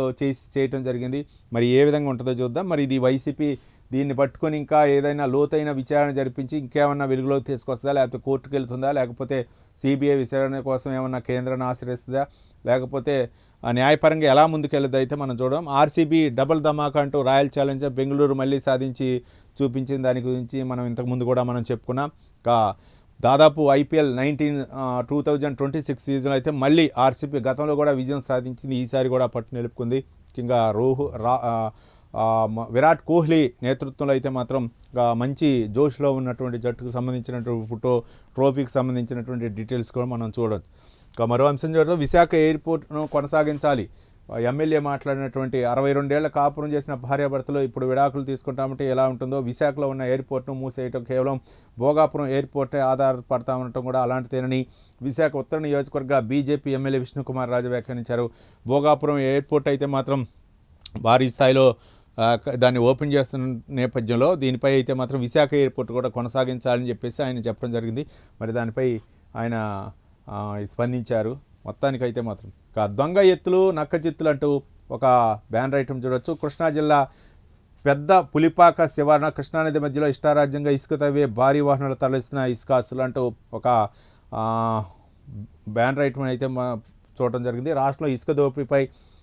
చేయటం జరిగింది. మరి ఏ విధంగా ఉంటుందో చూద్దాం. మరి ఇది వైసీపీ దీన్ని పట్టుకొని ఇంకా ఏదైనా లోతైన విచారణ జరిపించి ఇంకేమన్నా వెలుగులోకి తీసుకొస్తుందా, లేకపోతే కోర్టుకు వెళ్తుందా, లేకపోతే సిబిఐ విచారణ కోసం ఏమన్నా కేంద్రాన్ని ఆశ్రయిస్తుందా, లేకపోతే న్యాయపరంగా ఎలా ముందుకెళ్ళదు అయితే మనం చూడడం. ఆర్సీబీ డబుల్ ధమాకా అంటూ రాయల్ ఛాలెంజర్ బెంగళూరు మళ్ళీ సాధించి చూపించిన దాని గురించి మనం ఇంతకుముందు కూడా మనం చెప్పుకున్నాం. దాదాపు ఐపీఎల్ 2026 సీజన్ అయితే మళ్ళీ ఆర్సీబీ గతంలో కూడా విజయం సాధించింది, ఈసారి కూడా పట్టు నిలుపుకుంది. ముఖ్యంగా విరాట్ కోహ్లీ నేతృత్వంలో అయితే మాత్రం మంచి జోష్లో ఉన్నటువంటి జట్టుకు సంబంధించినటువంటి ట్రోఫీకి సంబంధించినటువంటి డీటెయిల్స్ కూడా మనం చూడవచ్చు. మరో అంశం చూడడం, విశాఖ ఎయిర్పోర్ట్ను కొనసాగించాలి, ఎమ్మెల్యే మాట్లాడినటువంటి 62 ఏళ్ల కాపురం చేసిన భార్యాభర్తలు ఇప్పుడు విడాకులు తీసుకుంటామంటే ఎలా ఉంటుందో, విశాఖలో ఉన్న ఎయిర్పోర్ట్ను మూసేయటం కేవలం భోగాపురం ఎయిర్పోర్టే ఆధారపడతామనటం కూడా అలాంటిదేనని విశాఖ ఉత్తర నియోజకవర్గ బీజేపీ ఎమ్మెల్యే విష్ణుకుమార్ రాజు వ్యాఖ్యానించారు. భోగాపురం ఎయిర్పోర్ట్ అయితే మాత్రం భారీ స్థాయిలో దాన్ని ఓపెన్ చేస్తున్న నేపథ్యంలో దీనిపై అయితే మాత్రం విశాఖ ఎయిర్పోర్ట్ కూడా కొనసాగించాలని చెప్పేసి ఆయన చెప్పడం జరిగింది. మరి దానిపై ఆయన స్పందించారు. మొత్తానికైతే మాత్రం దొంగ ఎత్తులు నక్క చిత్తులు అంటూ ఒక బ్యానర్ ఐటమ్ చూడవచ్చు. కృష్ణా జిల్లా పెద్ద పులిపాక శివార్న కృష్ణానది మధ్యలో ఇష్టారాజ్యంగా ఇసుక తవ్వే భారీ వాహనాలు తరలిస్తున్న ఇసుకాసులు అంటూ ఒక బ్యానర్ ఐటమ్ అయితే చూడటం జరిగింది. రాష్ట్రంలో ఇసుక దోపిడీపై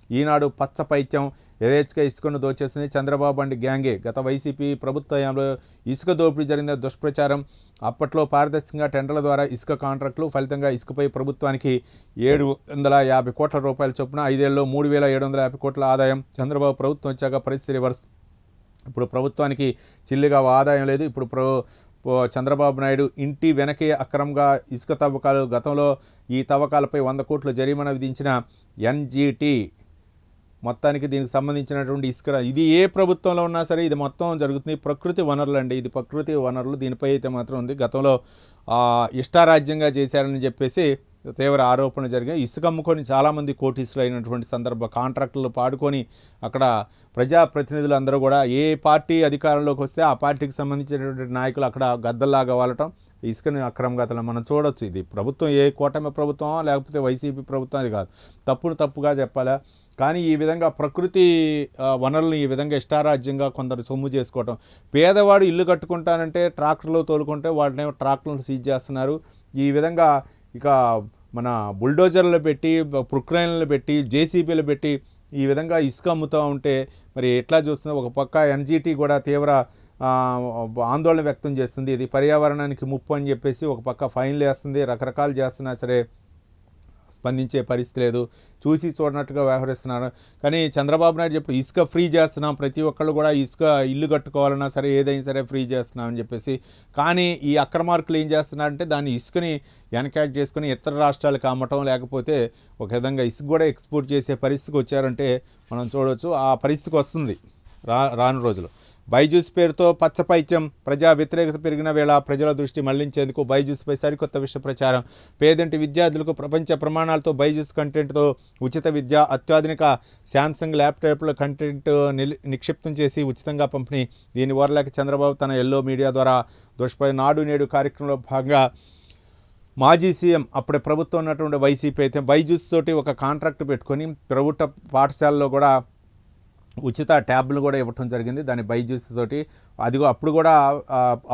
ఈనాడు పచ్చ పైత్యం యథేచ్ఛగా ఇసుకను దోచేస్తుంది చంద్రబాబు అండ్ గ్యాంగే. గత వైసీపీ ప్రభుత్వంలో ఇసుక దోపిడీ జరిగిన దుష్ప్రచారం. అప్పట్లో పారదర్శకంగా టెండర్ల ద్వారా ఇసుక కాంట్రాక్టులు, ఫలితంగా ఇసుకపై ప్రభుత్వానికి 750 కోట్ల రూపాయల చొప్పున 5 ఏళ్లలో 3750 కోట్ల ఆదాయం. చంద్రబాబు ప్రభుత్వం వచ్చాక పరిస్థితి రివర్స్. ఇప్పుడు ప్రభుత్వానికి చిల్లిగా ఆదాయం లేదు. ఇప్పుడు చంద్రబాబు నాయుడు ఇంటి వెనకే అక్రమంగా ఇసుక తవ్వకాలు. గతంలో ఈ తవ్వకాలపై 100 కోట్ల జరిమానా విధించిన ఎన్జీటీ మొత్తానికి దీనికి సంబంధించినటువంటి ఇసుక ఇది ఏ ప్రభుత్వంలో ఉన్నా సరే ఇది మొత్తం జరుగుతుంది. ప్రకృతి వనరులు అండి, ఇది ప్రకృతి వనరులు. దీనిపై అయితే మాత్రం ఉంది. గతంలో ఇష్టారాజ్యంగా చేశారని చెప్పేసి తీవ్ర ఆరోపణలు జరిగాయి. ఇసుక అమ్ముకొని చాలామంది కోటీసులు అయినటువంటి కాంట్రాక్టులు పాడుకొని అక్కడ ప్రజాప్రతినిధులు అందరూ కూడా ఏ పార్టీ అధికారంలోకి వస్తే ఆ పార్టీకి సంబంధించినటువంటి నాయకులు అక్కడ గద్దల్లాగా వాలటం, ఇసుకని అక్రమంగా మనం చూడవచ్చు. ఇది ప్రభుత్వం ఏ కూటమి ప్రభుత్వం లేకపోతే వైసీపీ ప్రభుత్వం అది కాదు, తప్పుగా చెప్పాలా. కానీ ఈ విధంగా ప్రకృతి వనరులను ఈ విధంగా ఇష్టారాజ్యంగా కొందరు సొమ్ము చేసుకోవటం. పేదవాడు ఇల్లు కట్టుకుంటానంటే ట్రాక్టర్లో తోలుకుంటే వాటినేమో ట్రాక్టర్లను సీజ్ చేస్తున్నారు. ఈ విధంగా ఇక మన బుల్డోజర్లు పెట్టి, ప్రొక్లైన్లు పెట్టి, జేసీబీలు పెట్టి ఈ విధంగా ఇసుక అమ్ముతూ ఉంటే మరి ఎట్లా చూస్తుందో. ఒక పక్క ఎన్జీటీ కూడా తీవ్ర ఆందోళన వ్యక్తం చేస్తుంది. ఇది పర్యావరణానికి ముప్పు అని చెప్పేసి ఒక పక్క ఫైన్లు వేస్తుంది. రకరకాలు చేస్తున్నా సరే స్పందించే పరిస్థితి లేదు. చూసి చూడనట్టుగా వ్యవహరిస్తున్నారు. కానీ చంద్రబాబు నాయుడు చెప్పి ఇసుక ఫ్రీ చేస్తున్నాం, ప్రతి ఒక్కళ్ళు కూడా ఇసుక ఇల్లు కట్టుకోవాలన్నా సరే ఏదైనా సరే ఫ్రీ చేస్తున్నామని చెప్పేసి. కానీ ఈ అక్రమార్కులు ఏం చేస్తున్నారంటే దాన్ని ఇసుకని ఎన్కాష్ చేసుకుని ఇతర రాష్ట్రాలకు అమ్మటం, లేకపోతే ఒక విధంగా ఇసుక కూడా ఎక్స్పోర్ట్ చేసే పరిస్థితికి వచ్చారంటే మనం చూడవచ్చు. ఆ పరిస్థితికి వస్తుంది రాను రోజులు. బైజూస్ పేరుతో పచ్చపైత్యం, ప్రజా వ్యతిరేకత పెరిగిన వేళ ప్రజల దృష్టి మళ్లించేందుకు బైజూస్పై సరికొత్త విషయ ప్రచారం. పేదంటి విద్యార్థులకు ప్రపంచ ప్రమాణాలతో బైజూస్ కంటెంట్తో ఉచిత విద్య, అత్యాధునిక శాంసంగ్ ల్యాప్టాప్ల కంటెంట్ నిక్షిప్తం చేసి ఉచితంగా పంపిణీ. దీని ఓరలేక చంద్రబాబు తన ఎల్లో మీడియా ద్వారా నాడు నేడు కార్యక్రమంలో భాగంగా మాజీ సీఎం అప్పుడే ప్రభుత్వం ఉన్నటువంటి వైసీపీ అయితే బైజూస్ తోటి ఒక కాంట్రాక్ట్ పెట్టుకొని ప్రభుత్వ పాఠశాలలో కూడా ఉచిత ట్యాబ్లు కూడా ఇవ్వటం జరిగింది. దాని బైజూస్ తోటి అప్పుడు కూడా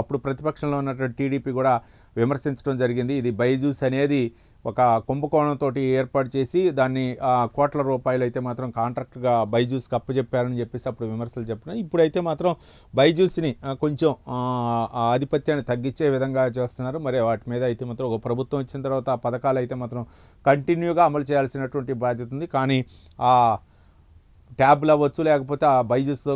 అప్పుడు ప్రతిపక్షంలో ఉన్నటువంటి టీడీపీ కూడా విమర్శించడం జరిగింది. ఇది బైజూస్ అనేది ఒక కుంభకోణంతో ఏర్పాటు చేసి దాన్ని కోట్ల రూపాయలు అయితే మాత్రం కాంట్రాక్ట్గా బైజూస్కి అప్పచెప్పారని చెప్పేసి అప్పుడు విమర్శలు చెప్పినాయి. ఇప్పుడైతే మాత్రం బైజూస్ని కొంచెం ఆధిపత్యాన్ని తగ్గించే విధంగా చేస్తున్నారు. మరి వాటి మీద అయితే మాత్రం ఒక ప్రభుత్వం వచ్చిన తర్వాత ఆ పథకాలు అయితే మాత్రం కంటిన్యూగా అమలు చేయాల్సినటువంటి బాధ్యత ఉంది. కానీ ఆ ట్యాబ్లు అవ్వచ్చు, లేకపోతే ఆ బైజూస్తో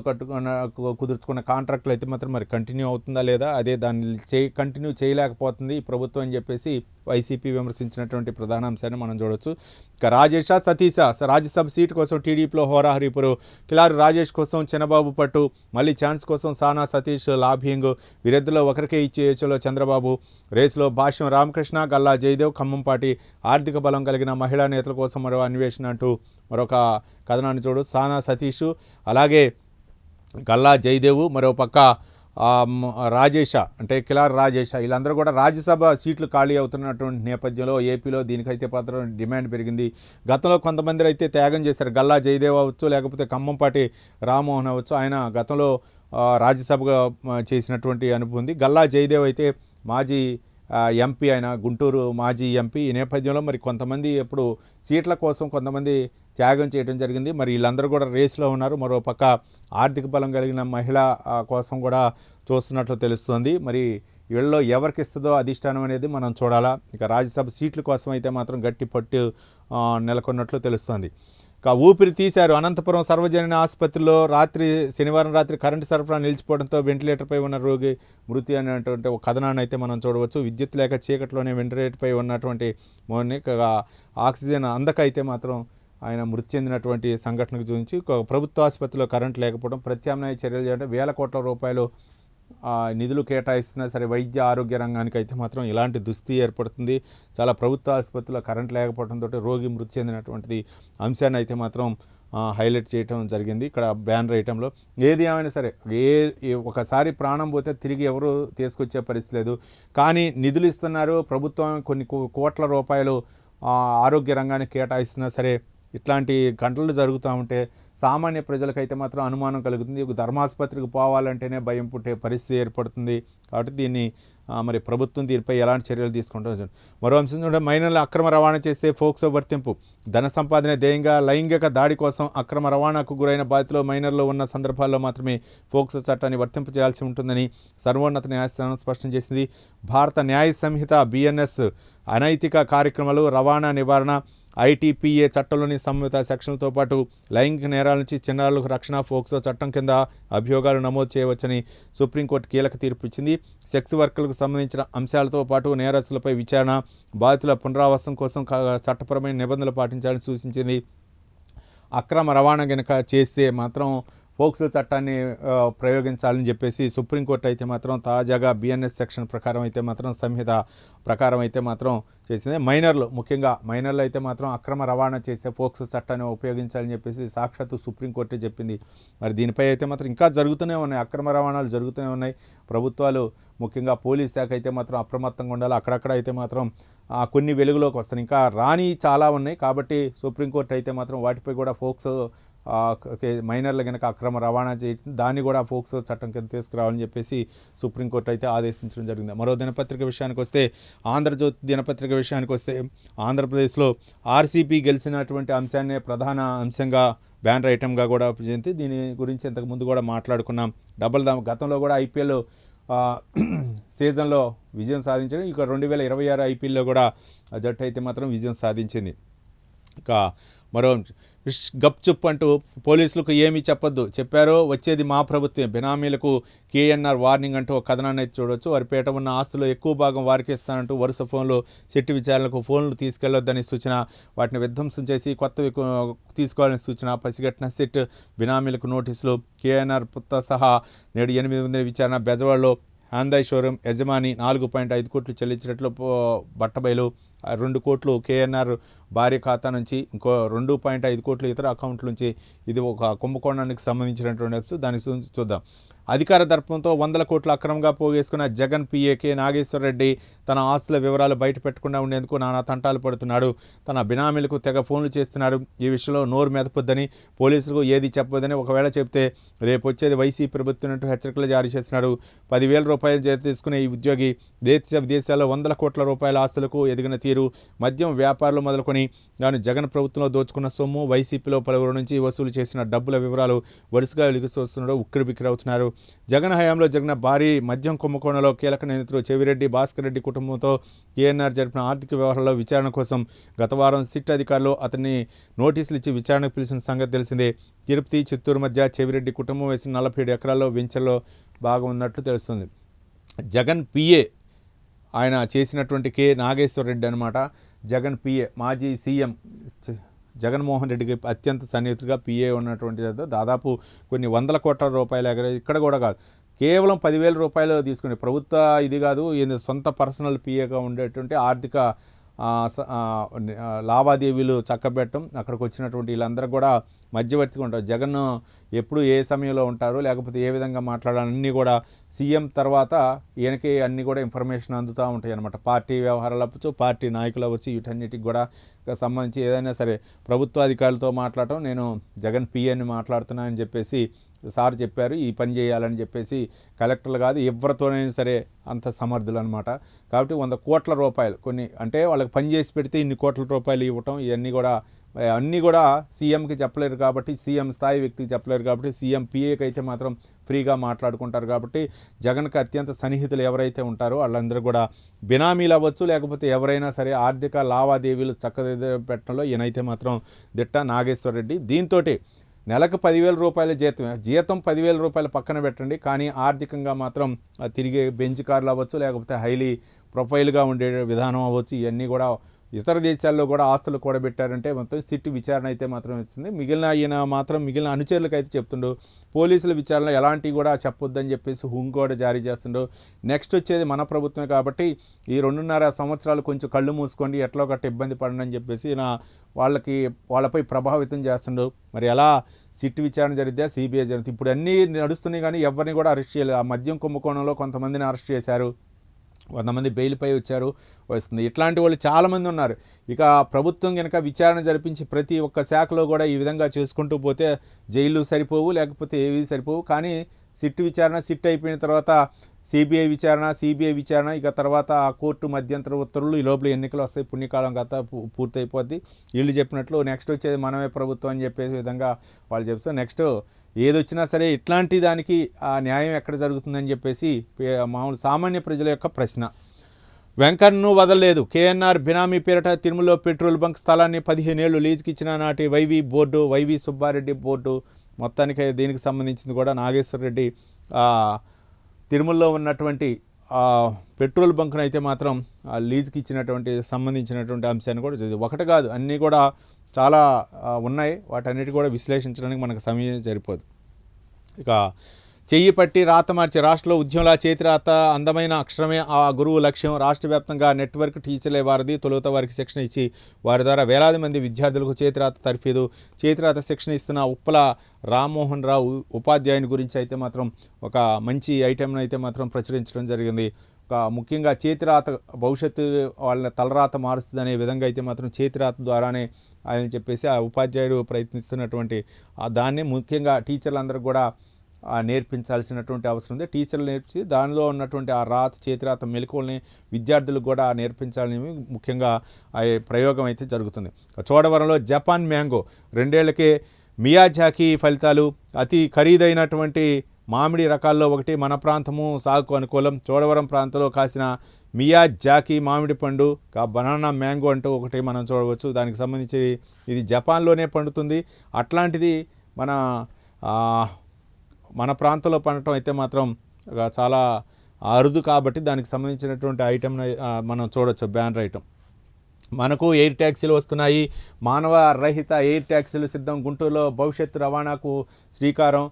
కుదుర్చుకున్న కాంట్రాక్ట్లు అయితే మాత్రం మరి కంటిన్యూ అవుతుందా లేదా, అదే దాన్ని కంటిన్యూ చేయలేకపోతుంది ఈ ప్రభుత్వం అని చెప్పేసి వైసీపీ విమర్శించినటువంటి ప్రధాన అంశాన్ని మనం చూడవచ్చు. ఇక రాజేష సతీశ రాజ్యసభ సీటు కోసం టీడీపీలో హోరాహరీపురు. కిలారు రాజేష్ కోసం చిన్నబాబు పట్టు, మళ్ళీ ఛాన్స్ కోసం సానా సతీష్ లాబింగ్. వీరిద్దరిలో ఒకరికే ఇచ్చేయచ్చులో చంద్రబాబు. రేసులో భాష్యం రామకృష్ణ, గల్లా జయదేవ్. ఖమ్మంపాటి ఆర్థిక బలం కలిగిన మహిళా నేతల కోసం మరో అన్వేషణ అంటూ మరొక కథనాన్ని చూడు. సానా సతీష్, అలాగే గల్లా జయదేవు, మరో పక్క రాజేష అంటే కిలార్ రాజేష, వీళ్ళందరూ కూడా రాజ్యసభ సీట్లు ఖాళీ అవుతున్నటువంటి నేపథ్యంలో ఏపీలో దీనికైతే పాత్ర డిమాండ్ పెరిగింది. గతంలో కొంతమంది అయితే త్యాగం చేశారు. గల్లా జయదేవ్ అవ్వచ్చు, లేకపోతే ఖమ్మంపాటి రామ్మోహన్ అవ్వచ్చు. ఆయన గతంలో రాజ్యసభగా చేసినటువంటి అనుభవం ఉంది. గల్లా జయదేవ్ అయితే మాజీ ఎంపీ, ఆయన గుంటూరు మాజీ ఎంపీ. ఈ నేపథ్యంలో మరి కొంతమంది ఇప్పుడు సీట్ల కోసం కొంతమంది త్యాగం చేయడం జరిగింది. మరి వీళ్ళందరూ కూడా రేసులో ఉన్నారు. మరో పక్క ఆర్థిక బలం కలిగిన మహిళ కోసం కూడా చూస్తున్నట్లు తెలుస్తుంది. మరి వీళ్ళలో ఎవరికి ఇస్తుందో అధిష్టానం అనేది మనం చూడాలా. ఇక రాజ్యసభ సీట్ల కోసం అయితే మాత్రం గట్టి పట్టు నెలకొన్నట్లు తెలుస్తుంది. ఇక ఊపిరి తీశారు. అనంతపురం సర్వజనీన ఆసుపత్రిలో శనివారం రాత్రి కరెంటు సరఫరా నిలిచిపోవడంతో వెంటిలేటర్పై ఉన్న రోగి మృతి అనేటువంటి ఒక కథనాన్ని అయితే మనం చూడవచ్చు. విద్యుత్ లేక చీకట్లోనే వెంటిలేటర్పై ఉన్నటువంటి ఆక్సిజన్ అందక అయితే మాత్రం ఆయన మృతి చెందినటువంటి సంఘటనకు గురించి ప్రభుత్వ ఆసుపత్రిలో కరెంట్ లేకపోవడం, ప్రత్యామ్నాయ చర్యలు చేయడం, వేల కోట్ల రూపాయలు నిధులు కేటాయిస్తున్నా సరే వైద్య ఆరోగ్య రంగానికి అయితే మాత్రం ఇలాంటి దుస్థితి ఏర్పడుతుంది. చాలా ప్రభుత్వ ఆసుపత్రిలో కరెంట్ లేకపోవడంతో రోగి మృతి చెందినటువంటిది అంశాన్ని అయితే మాత్రం హైలైట్ చేయటం జరిగింది ఇక్కడ బ్యానర్ ఐటెంలో. ఏది ఏమైనా సరే ఒకసారి ప్రాణం పోతే తిరిగి ఎవరు తీసుకొచ్చే పరిస్థితి లేదు. కానీ నిధులు ఇస్తున్నారు ప్రభుత్వం, కొన్ని కోట్ల రూపాయలు ఆరోగ్య రంగానికి కేటాయిస్తున్నా సరే ఇట్లాంటి గంటలు జరుగుతూ ఉంటే సామాన్య ప్రజలకైతే మాత్రం అనుమానం కలుగుతుంది. ఒక ధర్మాసుపత్రికి పోవాలంటేనే భయం పుట్టే పరిస్థితి ఏర్పడుతుంది. కాబట్టి దీన్ని మరి ప్రభుత్వం దీనిపై ఎలాంటి చర్యలు తీసుకుంటాం. మరో అంశం చూడండి, మైనర్ల అక్రమ రవాణా చేస్తే ఫోక్సో వర్తింపు. ధన సంపాదన ధ్యేయంగా లైంగిక దాడి కోసం అక్రమ రవాణాకు గురైన బాధితులు మైనర్లు ఉన్న సందర్భాల్లో మాత్రమే ఫోక్సో చట్టాన్ని వర్తింపు చేయాల్సి ఉంటుందని సర్వోన్నత న్యాయస్థానం స్పష్టం చేసింది. భారత న్యాయ సంహిత బిఎన్ఎస్ అనైతిక కార్యక్రమాలు, రవాణా నివారణ, ఐటీపీఏ చట్టంలోని సంబంధిత సెక్షన్లతో పాటు లైంగిక నేరాల నుంచి చిన్నారులకు రక్షణ ఫోక్సో చట్టం కింద అభియోగాలు నమోదు చేయవచ్చని సుప్రీంకోర్టు కీలక తీర్పు ఇచ్చింది. సెక్స్ వర్కర్లకు సంబంధించిన అంశాలతో పాటు నేరస్తులపై విచారణ, బాధితుల పునరావాసం కోసం చట్టపరమైన నిబంధనలు పాటించాలని సూచించింది. అక్రమ రవాణా గనక చేస్తే మాత్రం ఫోక్సో చట్టాన్ని ప్రయోగించాలని చెప్పేసి సుప్రీంకోర్టు అయితే మాత్రం తాజాగా బిఎన్ఎస్ సెక్షన్ ప్రకారం అయితే మాత్రం సంహిత ప్రకారం అయితే మాత్రం చేసింది. ముఖ్యంగా మైనర్లు అయితే మాత్రం అక్రమ రవాణా చేస్తే ఫోక్సో చట్టాన్ని ఉపయోగించాలని చెప్పేసి సాక్షాత్తు సుప్రీంకోర్టే చెప్పింది. మరి దీనిపై అయితే మాత్రం ఇంకా జరుగుతూనే ఉన్నాయి, అక్రమ రవాణాలు జరుగుతూనే ఉన్నాయి. ప్రభుత్వాలు ముఖ్యంగా పోలీస్ శాఖ అయితే మాత్రం అప్రమత్తంగా ఉండాలి. అక్కడక్కడ అయితే మాత్రం కొన్ని వెలుగులోకి వస్తాయి, ఇంకా రాని చాలా ఉన్నాయి. కాబట్టి సుప్రీంకోర్టు అయితే మాత్రం వాటిపై కూడా ఫోక్సో మైనర్లు కనుక అక్రమ రవాణా చేయించింది, దాన్ని కూడా ఫోక్సో చట్టం కింద తీసుకురావాలని చెప్పేసి సుప్రీంకోర్టు అయితే ఆదేశించడం జరిగింది. మరో దినపత్రిక విషయానికి వస్తే, ఆంధ్రజ్యోతి దినపత్రిక విషయానికి వస్తే, ఆంధ్రప్రదేశ్లో ఆర్సీపీ గెలిచినటువంటి అంశాన్నే ప్రధాన అంశంగా బ్యానర్ ఐటెంగా కూడా చెంది దీని గురించి ఇంతకుముందు కూడా మాట్లాడుకున్నాం. గతంలో కూడా ఐపీఎల్ సీజన్లో విజయం సాధించడం, ఇక 2026 ఐపీఎల్లో కూడా జట్టు అయితే మాత్రం విజయం సాధించింది. ఇక మరో గప్చుప్ అంటూ పోలీసులకు ఏమీ చెప్పొద్దు, చెప్పారో వచ్చేది మా ప్రభుత్వం, బినామీలకు కేఎన్ఆర్ వార్నింగ్ అంటూ ఒక కథనాన్ని అయితే చూడవచ్చు. వారి పేట ఉన్న ఆస్తులు ఎక్కువ భాగం వారికి ఇస్తానంటూ వరుస ఫోన్లు సిట్టు విచారణకు ఫోన్లు తీసుకెళ్లొద్దని సూచన, వాటిని విధ్వంసం చేసి కొత్తవి తీసుకోవాలని సూచన, పసిగట్టిన సిట్ బినామీలకు నోటీసులు. కేఎన్ఆర్ పుత్త సహా నేడు 8 మంది విచారణ. బెజవాడలో హ్యాందాయ్ షోరూం యజమాని 4.5 కోట్లు చెల్లించినట్లు బట్టబయలు. 2 కోట్లు కేఎన్ఆర్ భార్య ఖాతా నుంచి, ఇంకో 2.5 కోట్లు ఇతర అకౌంట్ల నుంచి. ఇది ఒక కుంభకోణానికి సంబంధించినటువంటి అంశం. దానికి చూద్దాం. అధికార దర్పంతో 100 కోట్లు అక్రమంగా పోగేసుకున్న జగన్ పీఏకే నాగేశ్వరరెడ్డి తన ఆస్తుల వివరాలు బయట పెట్టకుండా ఉండేందుకు నానా తంటాలు పడుతున్నాడు. తన బినామీలకు తెగ ఫోన్లు చేస్తున్నాడు. ఈ విషయంలో నోరు మెదపొద్దని, పోలీసులకు ఏది చెప్పొద్దని, ఒకవేళ చెప్తే రేపు వచ్చేది వైసీపీ ప్రభుత్వం అంటూ హెచ్చరికలు జారీ చేస్తున్నాడు. 10,000 రూపాయలు చేతి తీసుకునే ఈ ఉద్యోగి దేశ విదేశాల్లో 100 కోట్ల రూపాయల ఆస్తులకు ఎదిగిన తీరు, మద్యం వ్యాపారాలు మొదలుకొని దాని జగన్ ప్రభుత్వంలో దోచుకున్న సొమ్ము, వైసీపీలో పలువురు నుంచి వసూలు చేసిన డబ్బుల వివరాలు వరుసగా వెలిగిస్తూస్తున్నాడు. ఉక్కిరిబిక్కిరవుతున్నారు. జగన్ హయాంలో జరిగిన భారీ మద్యం కుంభకోణంలో కీలక నిందితులు చెవిరెడ్డి భాస్కర్ రెడ్డి కుటుంబంతో కేఎన్ఆర్ జరిపిన ఆర్థిక వ్యవహారాల్లో విచారణ కోసం గత వారం సిట్ అధికారులు అతన్ని నోటీసులు ఇచ్చి విచారణకు పిలిచిన సంగతి తెలిసిందే. తిరుపతి, చిత్తూరు మధ్య చెవిరెడ్డి కుటుంబం వేసిన 47 ఎకరాల్లో వెంచర్లో భాగం ఉన్నట్లు తెలుస్తుంది. జగన్ పిఏ ఆయన చేసినటువంటి కే నాగేశ్వరరెడ్డి అనమాట. జగన్ పిఏ, మాజీ సీఎం జగన్మోహన్ రెడ్డికి అత్యంత సన్నిహితుడిగా పిఏ ఉన్నటువంటి దాదాపు కొన్ని 100 కోట్ల రూపాయల ఇక్కడ కూడా కాదు, కేవలం 10,000 రూపాయలు తీసుకుని ప్రభుత్వ ఇది కాదు, సొంత పర్సనల్ పిఏగా ఉండేటువంటి ఆర్థిక లావాదేవీలు చక్కబెట్టడం. అక్కడికి వచ్చినటువంటి వీళ్ళందరూ కూడా మధ్యవర్తిగా ఉంటారు. జగన్ ఎప్పుడు ఏ సమయంలో ఉంటారు, లేకపోతే ఏ విధంగా మాట్లాడాలన్నీ కూడా సీఎం తర్వాత ఈయనకి అన్నీ కూడా ఇన్ఫర్మేషన్ అందుతూ ఉంటాయి అన్నమాట. పార్టీ వ్యవహారాలు అవ్వచ్చు, పార్టీ నాయకులు అవ్వచ్చు, వీటన్నిటికి కూడా సంబంధించి ఏదైనా సరే ప్రభుత్వ అధికారులతో మాట్లాడటం, నేను జగన్ పిఏని మాట్లాడుతున్నా అని చెప్పేసి సార్ చెప్పారు, ఈ పని చేయాలని చెప్పేసి కలెక్టర్లు కాదు ఎవరితోనైనా సరే అంత సమర్థులు అనమాట. కాబట్టి 100 కోట్ల రూపాయలు కొన్ని అంటే వాళ్ళకి పని చేసి పెడితే ఇన్ని కోట్ల రూపాయలు ఇవ్వటం, ఇవన్నీ కూడా అన్నీ కూడా సీఎంకి చెప్పలేరు కాబట్టి, సీఎం స్థాయి వ్యక్తికి చెప్పలేరు కాబట్టి, సీఎం పిఏకి అయితే మాత్రం ఫ్రీగా మాట్లాడుకుంటారు. కాబట్టి జగన్కి అత్యంత సన్నిహితులు ఎవరైతే ఉంటారో వాళ్ళందరూ కూడా బినామీలు అవ్వచ్చు, లేకపోతే ఎవరైనా సరే ఆర్థిక లావాదేవీలు చక్కదిద్దపెట్టడంలో ఈయనైతే మాత్రం దిట్ట నాగేశ్వరరెడ్డి. దీంతో నెలకు 10,000 రూపాయల జీతం 10,000 రూపాయలు పక్కన పెట్టండి, కానీ ఆర్థికంగా మాత్రం తిరిగే బెంచ్ కార్లు అవ్వచ్చు, లేకపోతే హైలీ ప్రొఫైల్గా ఉండే విధానం అవ్వచ్చు, ఇవన్నీ కూడా ఇతర దేశాల్లో కూడా ఆస్తులు కూడబెట్టారంటే మొత్తం సిట్ విచారణ అయితే మాత్రం వచ్చింది. మిగిలిన అనుచరులకు అయితే చెప్తుండు, పోలీసుల విచారణలో ఎలాంటివి కూడా చెప్పొద్దని చెప్పేసి హుంగ్ కూడా జారీ చేస్తుండు. నెక్స్ట్ వచ్చేది మన ప్రభుత్వమే కాబట్టి ఈ 2.5 సంవత్సరాలు కొంచెం కళ్ళు మూసుకోండి, ఎట్లా ఒకటి ఇబ్బంది పడండి అని చెప్పేసి వాళ్ళపై ప్రభావితం చేస్తుండు. మరి ఎలా సిట్ విచారణ జరిగితే సిబిఐ జరుగుతుంది. ఇప్పుడు అన్నీ నడుస్తున్నాయి కానీ ఎవరిని కూడా అరెస్ట్ చేయలేదు. ఆ మద్యం కుంభకోణంలో కొంతమందిని అరెస్ట్ చేశారు, 100 మంది బెయిల్పై వస్తుంది. ఇట్లాంటి వాళ్ళు చాలామంది ఉన్నారు. ఇక ప్రభుత్వం కనుక విచారణ జరిపించి ప్రతి ఒక్క శాఖలో కూడా ఈ విధంగా చేసుకుంటూ పోతే జైలు సరిపోవు, లేకపోతే ఏవి సరిపోవు. కానీ సిట్ అయిపోయిన తర్వాత సిబిఐ విచారణ ఇక తర్వాత కోర్టు మధ్యంతర ఉత్తర్వులు, ఈ లోపల ఎన్నికలు వస్తాయి, పుణ్యకాలం గత పూర్తయిపోద్ది. వీళ్ళు చెప్పినట్లు నెక్స్ట్ వచ్చేది మనమే ప్రభుత్వం అని చెప్పే విధంగా వాళ్ళు చెప్తారు. నెక్స్ట్ ఏదొచ్చినా సరే ఇట్లాంటి దానికి ఆ న్యాయం ఎక్కడ జరుగుతుందని చెప్పేసి మామూలు సామాన్య ప్రజల యొక్క ప్రశ్న. వెంకన్నను వదలలేదు, కేఎన్ఆర్ బినామీ పేరిట తిరుమలలో పెట్రోల్ బంక్ స్థలాన్ని 15 ఏళ్లు లీజుకి ఇచ్చిన నాటి వైవి సుబ్బారెడ్డి బోర్డు మొత్తానికి దీనికి సంబంధించింది కూడా నాగేశ్వర రెడ్డి తిరుమలలో ఉన్నటువంటి పెట్రోల్ బంక్ను అయితే మాత్రం లీజుకి సంబంధించినటువంటి అంశాన్ని కూడా ఒకటి కాదు, అన్నీ కూడా చాలా ఉన్నాయి. వాటన్నిటి కూడా విశ్లేషించడానికి మనకు సమయం సరిపోదు. ఇక చెయ్యి పట్టి రాత మార్చి రాష్ట్రంలో ఉద్యమంలా చేతిరాత అందమైన అక్షరమే ఆ గురువు లక్ష్యం. రాష్ట్ర వ్యాప్తంగా నెట్వర్క్ టీచర్లే వారిది. తొలుత వారికి శిక్షణ ఇచ్చి వారి ద్వారా వేలాది మంది విద్యార్థులకు చేతిరాత తర్ఫీదు. చేతిరాత శిక్షణ ఇస్తున్న ఉప్పల రామ్మోహన్ రావు ఉపాధ్యాయుని గురించి అయితే మాత్రం ఒక మంచి ఐటెంను అయితే మాత్రం ప్రచురించడం జరిగింది. ముఖ్యంగా చేతిరాత భవిష్యత్తు వాళ్ళ తలరాత మారుస్తుంది అనే విధంగా అయితే మాత్రం చేతిరాత ద్వారానే ఆయన చెప్పేసి ఆ ఉపాధ్యాయుడు ప్రయత్నిస్తున్నటువంటి దాన్ని ముఖ్యంగా టీచర్లందరూ కూడా నేర్పించాల్సినటువంటి అవసరం ఉంది. టీచర్లు నేర్పించి దానిలో ఉన్నటువంటి ఆ చేతిరాత మెలకువల్ని విద్యార్థులకు కూడా నేర్పించాలని ముఖ్యంగా ఆ ప్రయోగం అయితే జరుగుతుంది. చోడవరంలో జపాన్ మ్యాంగో 2 ఏళ్లకే మియాజాకి ఫలితాలు. అతి ఖరీదైనటువంటి మామిడి రకాల్లో ఒకటి, మన ప్రాంతము సాగుకు అనుకూలం. చోడవరం ప్రాంతంలో కాసిన మియాజాకి మామిడి పండు బనానా మ్యాంగో అంటూ ఒకటి మనం చూడవచ్చు. దానికి సంబంధించి ఇది జపాన్లోనే పండుతుంది. అట్లాంటిది మన ప్రాంతంలో పండటం అయితే మాత్రం చాలా అరుదు కాబట్టి దానికి సంబంధించినటువంటి ఐటెంను మనం చూడవచ్చు, బ్యానర్ ఐటెం. మనకు ఎయిర్ ట్యాక్సీలు వస్తున్నాయి, మానవ రహిత ఎయిర్ ట్యాక్సీలు సిద్ధం. గుంటూరులో భవిష్యత్తు రవాణాకు శ్రీకారం.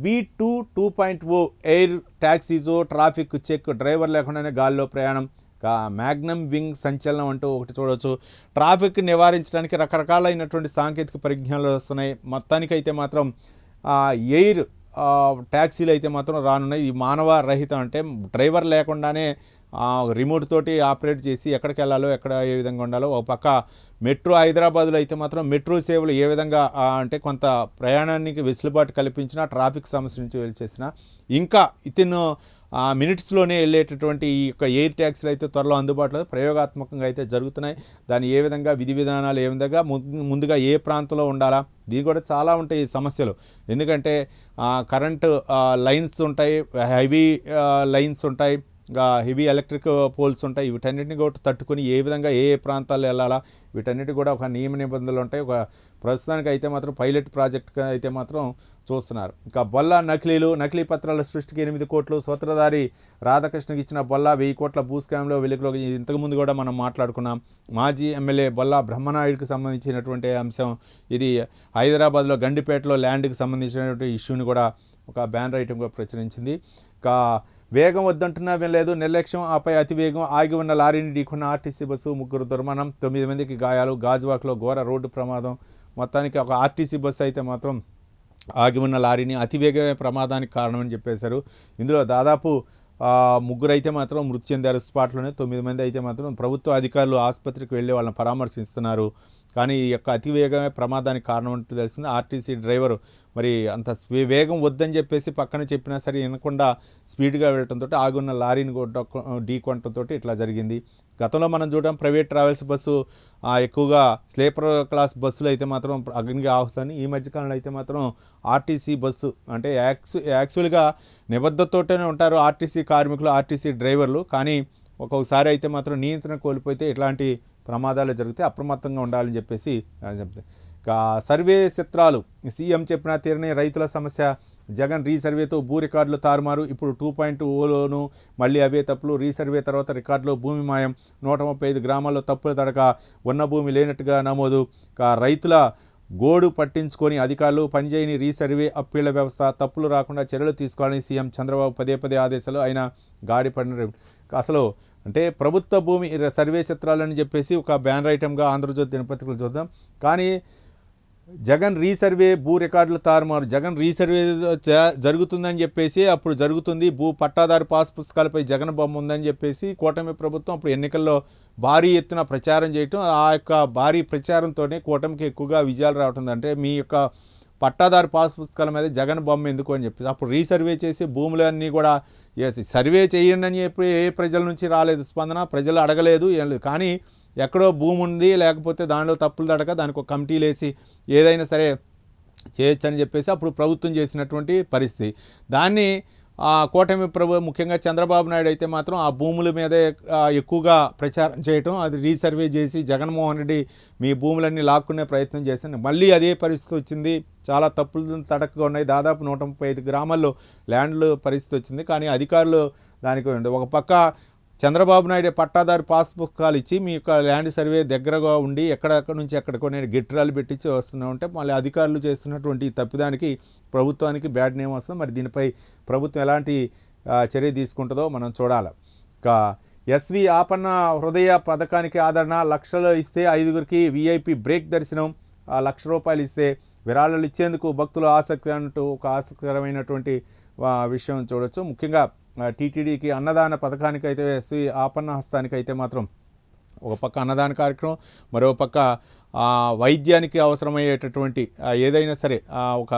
V2 2.0 ఎయిర్ ట్యాక్సీతో ట్రాఫిక్ చెక్, డ్రైవర్ లేకుండానే గాల్లో ప్రయాణం. మ్యాగ్నమ్ వింగ్ సంచలనం అంటూ ఒకటి చూడవచ్చు. ట్రాఫిక్ నివారించడానికి రకరకాలైనటువంటి సాంకేతిక పరిజ్ఞానాలు వస్తున్నాయి. మొత్తానికైతే మాత్రం ఎయిర్ ట్యాక్సీలు అయితే మాత్రం రానున్నాయి. ఈ మానవ రహితం అంటే డ్రైవర్ లేకుండానే రిమోట్ తోటి ఆపరేట్ చేసి ఎక్కడికి వెళ్ళాలో ఎక్కడ ఏ విధంగా ఉండాలో. ఒక పక్క మెట్రో హైదరాబాద్లో అయితే మాత్రం మెట్రో సేవలు ఏ విధంగా అంటే కొంత ప్రయాణానికి వెసులుబాటు కల్పించిన, ట్రాఫిక్ సమస్య నుంచి వెళ్ళేసిన ఇంకా మినిట్స్లోనే వెళ్ళేటటువంటి ఈ యొక్క ఎయిర్ ట్యాక్సీలు అయితే త్వరలో అందుబాటులో ప్రయోగాత్మకంగా అయితే జరుగుతున్నాయి. దాని ఏ విధంగా విధి విధానాలు ఏ విధంగా ముందుగా ఏ ప్రాంతంలో ఉండాలా, దీని కూడా చాలా ఉంటాయి ఈ సమస్యలు. ఎందుకంటే కరెంటు లైన్స్ ఉంటాయి, హెవీ లైన్స్ ఉంటాయి, హెవీ ఎలక్ట్రిక్ పోల్స్ ఉంటాయి. వీటన్నిటిని కూడా తట్టుకొని ఏ విధంగా ఏ ప్రాంతాల్లో వెళ్ళాలా, వీటన్నిటి కూడా ఒక నియమ నిబంధనలు ఉంటాయి. ప్రస్తుతానికి అయితే మాత్రం పైలట్ ప్రాజెక్ట్ అయితే మాత్రం చూస్తున్నారు. ఇంకా బొల్లా నకిలీ పత్రాల సృష్టికి 8 కోట్లు. సూత్రధారి రాధాకృష్ణకి ఇచ్చిన బొల్లా 1000 కోట్ల భూస్కామ్లో వెలుగులోకి. ఇంతకుముందు కూడా మనం మాట్లాడుకున్నాం. మాజీ ఎమ్మెల్యే బొల్లా బ్రహ్మనాయుడికి సంబంధించినటువంటి అంశం ఇది. హైదరాబాద్లో గండిపేటలో ల్యాండ్కి సంబంధించినటువంటి ఇష్యూని కూడా ఒక బ్యానర్ ఐటెంగా ప్రచురించింది. వేగం వద్దంటున్నా వినలేదు, నిర్లక్ష్యం, ఆపై అతివేగం. ఆగి ఉన్న లారీని ఢీకొన్న ఆర్టీసీ బస్సు, 3 దుర్మరణం, 9 మందికి గాయాలు. గాజువాక్లో ఘోర రోడ్డు ప్రమాదం. మొత్తానికి ఒక ఆర్టీసీ బస్సు అయితే మాత్రం ఆగి ఉన్న లారీని అతివేగమే ప్రమాదానికి కారణమని చెప్పేశారు. ఇందులో దాదాపు 3 అయితే మాత్రం మృతి చెందారు స్పాట్లోనే. 9 మంది అయితే మాత్రం ప్రభుత్వ అధికారులు ఆసుపత్రికి వెళ్ళి వాళ్ళని పరామర్శిస్తున్నారు. కానీ ఈ యొక్క అతివేగమే ప్రమాదానికి కారణం అంటూ తెలిసింది. ఆర్టీసీ డ్రైవరు మరి అంత వేగం వద్దని చెప్పేసి పక్కన చెప్పినా సరే వినకుండా స్పీడ్గా వెళ్ళటంతో ఆగున్న లారీని ఢీకొనటంతో ఇట్లా జరిగింది. గతంలో మనం చూడడం ప్రైవేట్ ట్రావెల్స్ బస్సు ఎక్కువగా స్లీపర్ క్లాస్ బస్సులు అయితే మాత్రం అగ్నికి ఆహుతాన్ని. ఈ మధ్యకాలంలో అయితే మాత్రం ఆర్టీసీ బస్సు అంటే యాక్చువల్గా నిబద్ధతతోనే ఉంటారు ఆర్టీసీ కార్మికులు, ఆర్టీసీ డ్రైవర్లు. కానీ ఒక్కొక్కసారి అయితే మాత్రం నియంత్రణ కోల్పోతే ఇట్లాంటి ప్రమాదాలు జరిగితే అప్రమత్తంగా ఉండాలని చెప్పేసి చెప్తారు. ఇక సర్వే చిత్రాలు సీఎం చెప్పిన తీరని రైతుల సమస్య, జగన్ రీసర్వేతో భూ రికార్డులు తారుమారు, ఇప్పుడు 2.0లోనూ మళ్ళీ అవే తప్పులు, రీసర్వే తర్వాత రికార్డులో భూమి మాయం, 135 గ్రామాల్లో తప్పుల తడక, ఉన్న భూమి లేనట్టుగా నమోదు. రైతుల గోడు పట్టించుకొని అధికారులు, పనిచేయని రీసర్వే అప్పీళ్ల వ్యవస్థ, తప్పులు రాకుండా చర్యలు తీసుకోవాలని సీఎం చంద్రబాబు పదే ఆదేశాలు. అయినా గాడిపడిన అసలు అంటే ప్రభుత్వ భూమి సర్వే చిత్రాలని చెప్పేసి ఒక బ్యానర్ ఐటమ్గా ఆంధ్రజ్యోతి దినపత్రికలు చూద్దాం. కానీ జగన్ రీసర్వే భూ రికార్డులు తారుమారు, జగన్ రీసర్వే జరుగుతుందని చెప్పేసి అప్పుడు జరుగుతుంది, భూ పట్టాదారు పాస్ పుస్తకాలపై జగన్ బొమ్మ ఉందని చెప్పేసి కూటమి ప్రభుత్వం అప్పుడు ఎన్నికల్లో భారీ ఎత్తున ప్రచారం చేయటం, ఆ యొక్క భారీ ప్రచారంతోనే కూటమికి ఎక్కువగా విజయాలు రావటం. అంటే మీ యొక్క పట్టాదారు పాస్ పుస్తకాల మీద జగన్ బొమ్మ ఎందుకు అని చెప్పేసి అప్పుడు రీసర్వే చేసి భూములన్నీ కూడా సర్వే చేయండి అని చెప్పి ఏ ప్రజల నుంచి రాలేదు స్పందన, ప్రజలు అడగలేదు, ఏం లేదు. కానీ ఎక్కడో భూమి ఉంది, లేకపోతే దానిలో తప్పులు తడక దానికి ఒక కమిటీలు వేసి ఏదైనా సరే చేయొచ్చు అని చెప్పేసి అప్పుడు ప్రభుత్వం చేసినటువంటి పరిస్థితి. దాన్ని కూటమి ముఖ్యంగా చంద్రబాబు నాయుడు అయితే మాత్రం ఆ భూముల మీదే ఎక్కువగా ప్రచారం చేయటం, అది రీసర్వే చేసి జగన్మోహన్ రెడ్డి మీ భూములన్నీ లాక్కునే ప్రయత్నం చేశాను. మళ్ళీ అదే పరిస్థితి వచ్చింది, చాలా తప్పులు తడకగా ఉన్నాయి, దాదాపు 135 గ్రామాల్లో ల్యాండ్లు పరిస్థితి వచ్చింది. కానీ అధికారులు దానికి ఒక పక్క చంద్రబాబు నాయుడు పట్టాదారు పాస్ పుస్తకాలు ఇచ్చి మీ యొక్క ల్యాండ్ సర్వే దగ్గరగా ఉండి ఎక్కడెక్కడి నుంచి ఎక్కడికో నేను గిట్రాలు పెట్టించి వస్తున్నా ఉంటే మళ్ళీ అధికారులు చేస్తున్నటువంటి తప్పిదానికి ప్రభుత్వానికి బ్యాడ్ నేమ్ వస్తుంది. మరి దీనిపై ప్రభుత్వం ఎలాంటి చర్య తీసుకుంటుందో మనం చూడాలి. ఇక ఎస్వి ఆపన్న హృదయ పథకానికి ఆదరణ, లక్షలు ఇస్తే 5గురికి వీఐపీ బ్రేక్ దర్శనం, ₹1,00,000 ఇస్తే విరాళాలు ఇచ్చేందుకు భక్తులు ఆసక్తి అంటూ ఒక ఆసక్తికరమైనటువంటి విషయం చూడొచ్చు. ముఖ్యంగా టీటీడీకి అన్నదాన పథకానికి అయితే ఎస్వి ఆపన్న హస్తానికి అయితే మాత్రం ఒక పక్క అన్నదాన కార్యక్రమం, మరో పక్క వైద్యానికి అవసరమయ్యేటటువంటి ఏదైనా సరే ఒక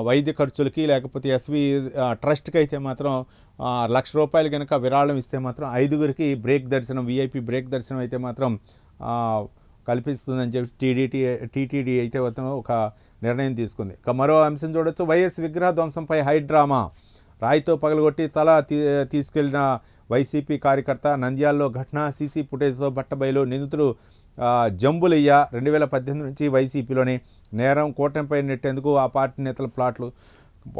వైద్య ఖర్చులకి లేకపోతే ఎస్వి ట్రస్ట్కి అయితే మాత్రం ₹1,00,000 కనుక విరాళం ఇస్తే మాత్రం 5గురికి బ్రేక్ దర్శనం, వీఐపీ బ్రేక్ దర్శనం అయితే మాత్రం కల్పిస్తుందని చెప్పి టీటీడీ అయితే ఒక నిర్ణయం తీసుకుంది. ఇక మరో అంశం చూడొచ్చు, వైఎస్ విగ్రహ ధ్వంసంపై హైడ్రామా, రాయితో పగలగొట్టి తల తీసుకెళ్లిన వైసీపీ కార్యకర్త, నంద్యాలలో ఘటన, సీసీ ఫుటేజ్తో బట్టబయలు, నిందితుడు జంబులయ్య 2018 నుంచి వైసీపీలోనే, నేరం కూటమిపై నెట్టేందుకు ఆ పార్టీ నేతల ప్లాట్లు.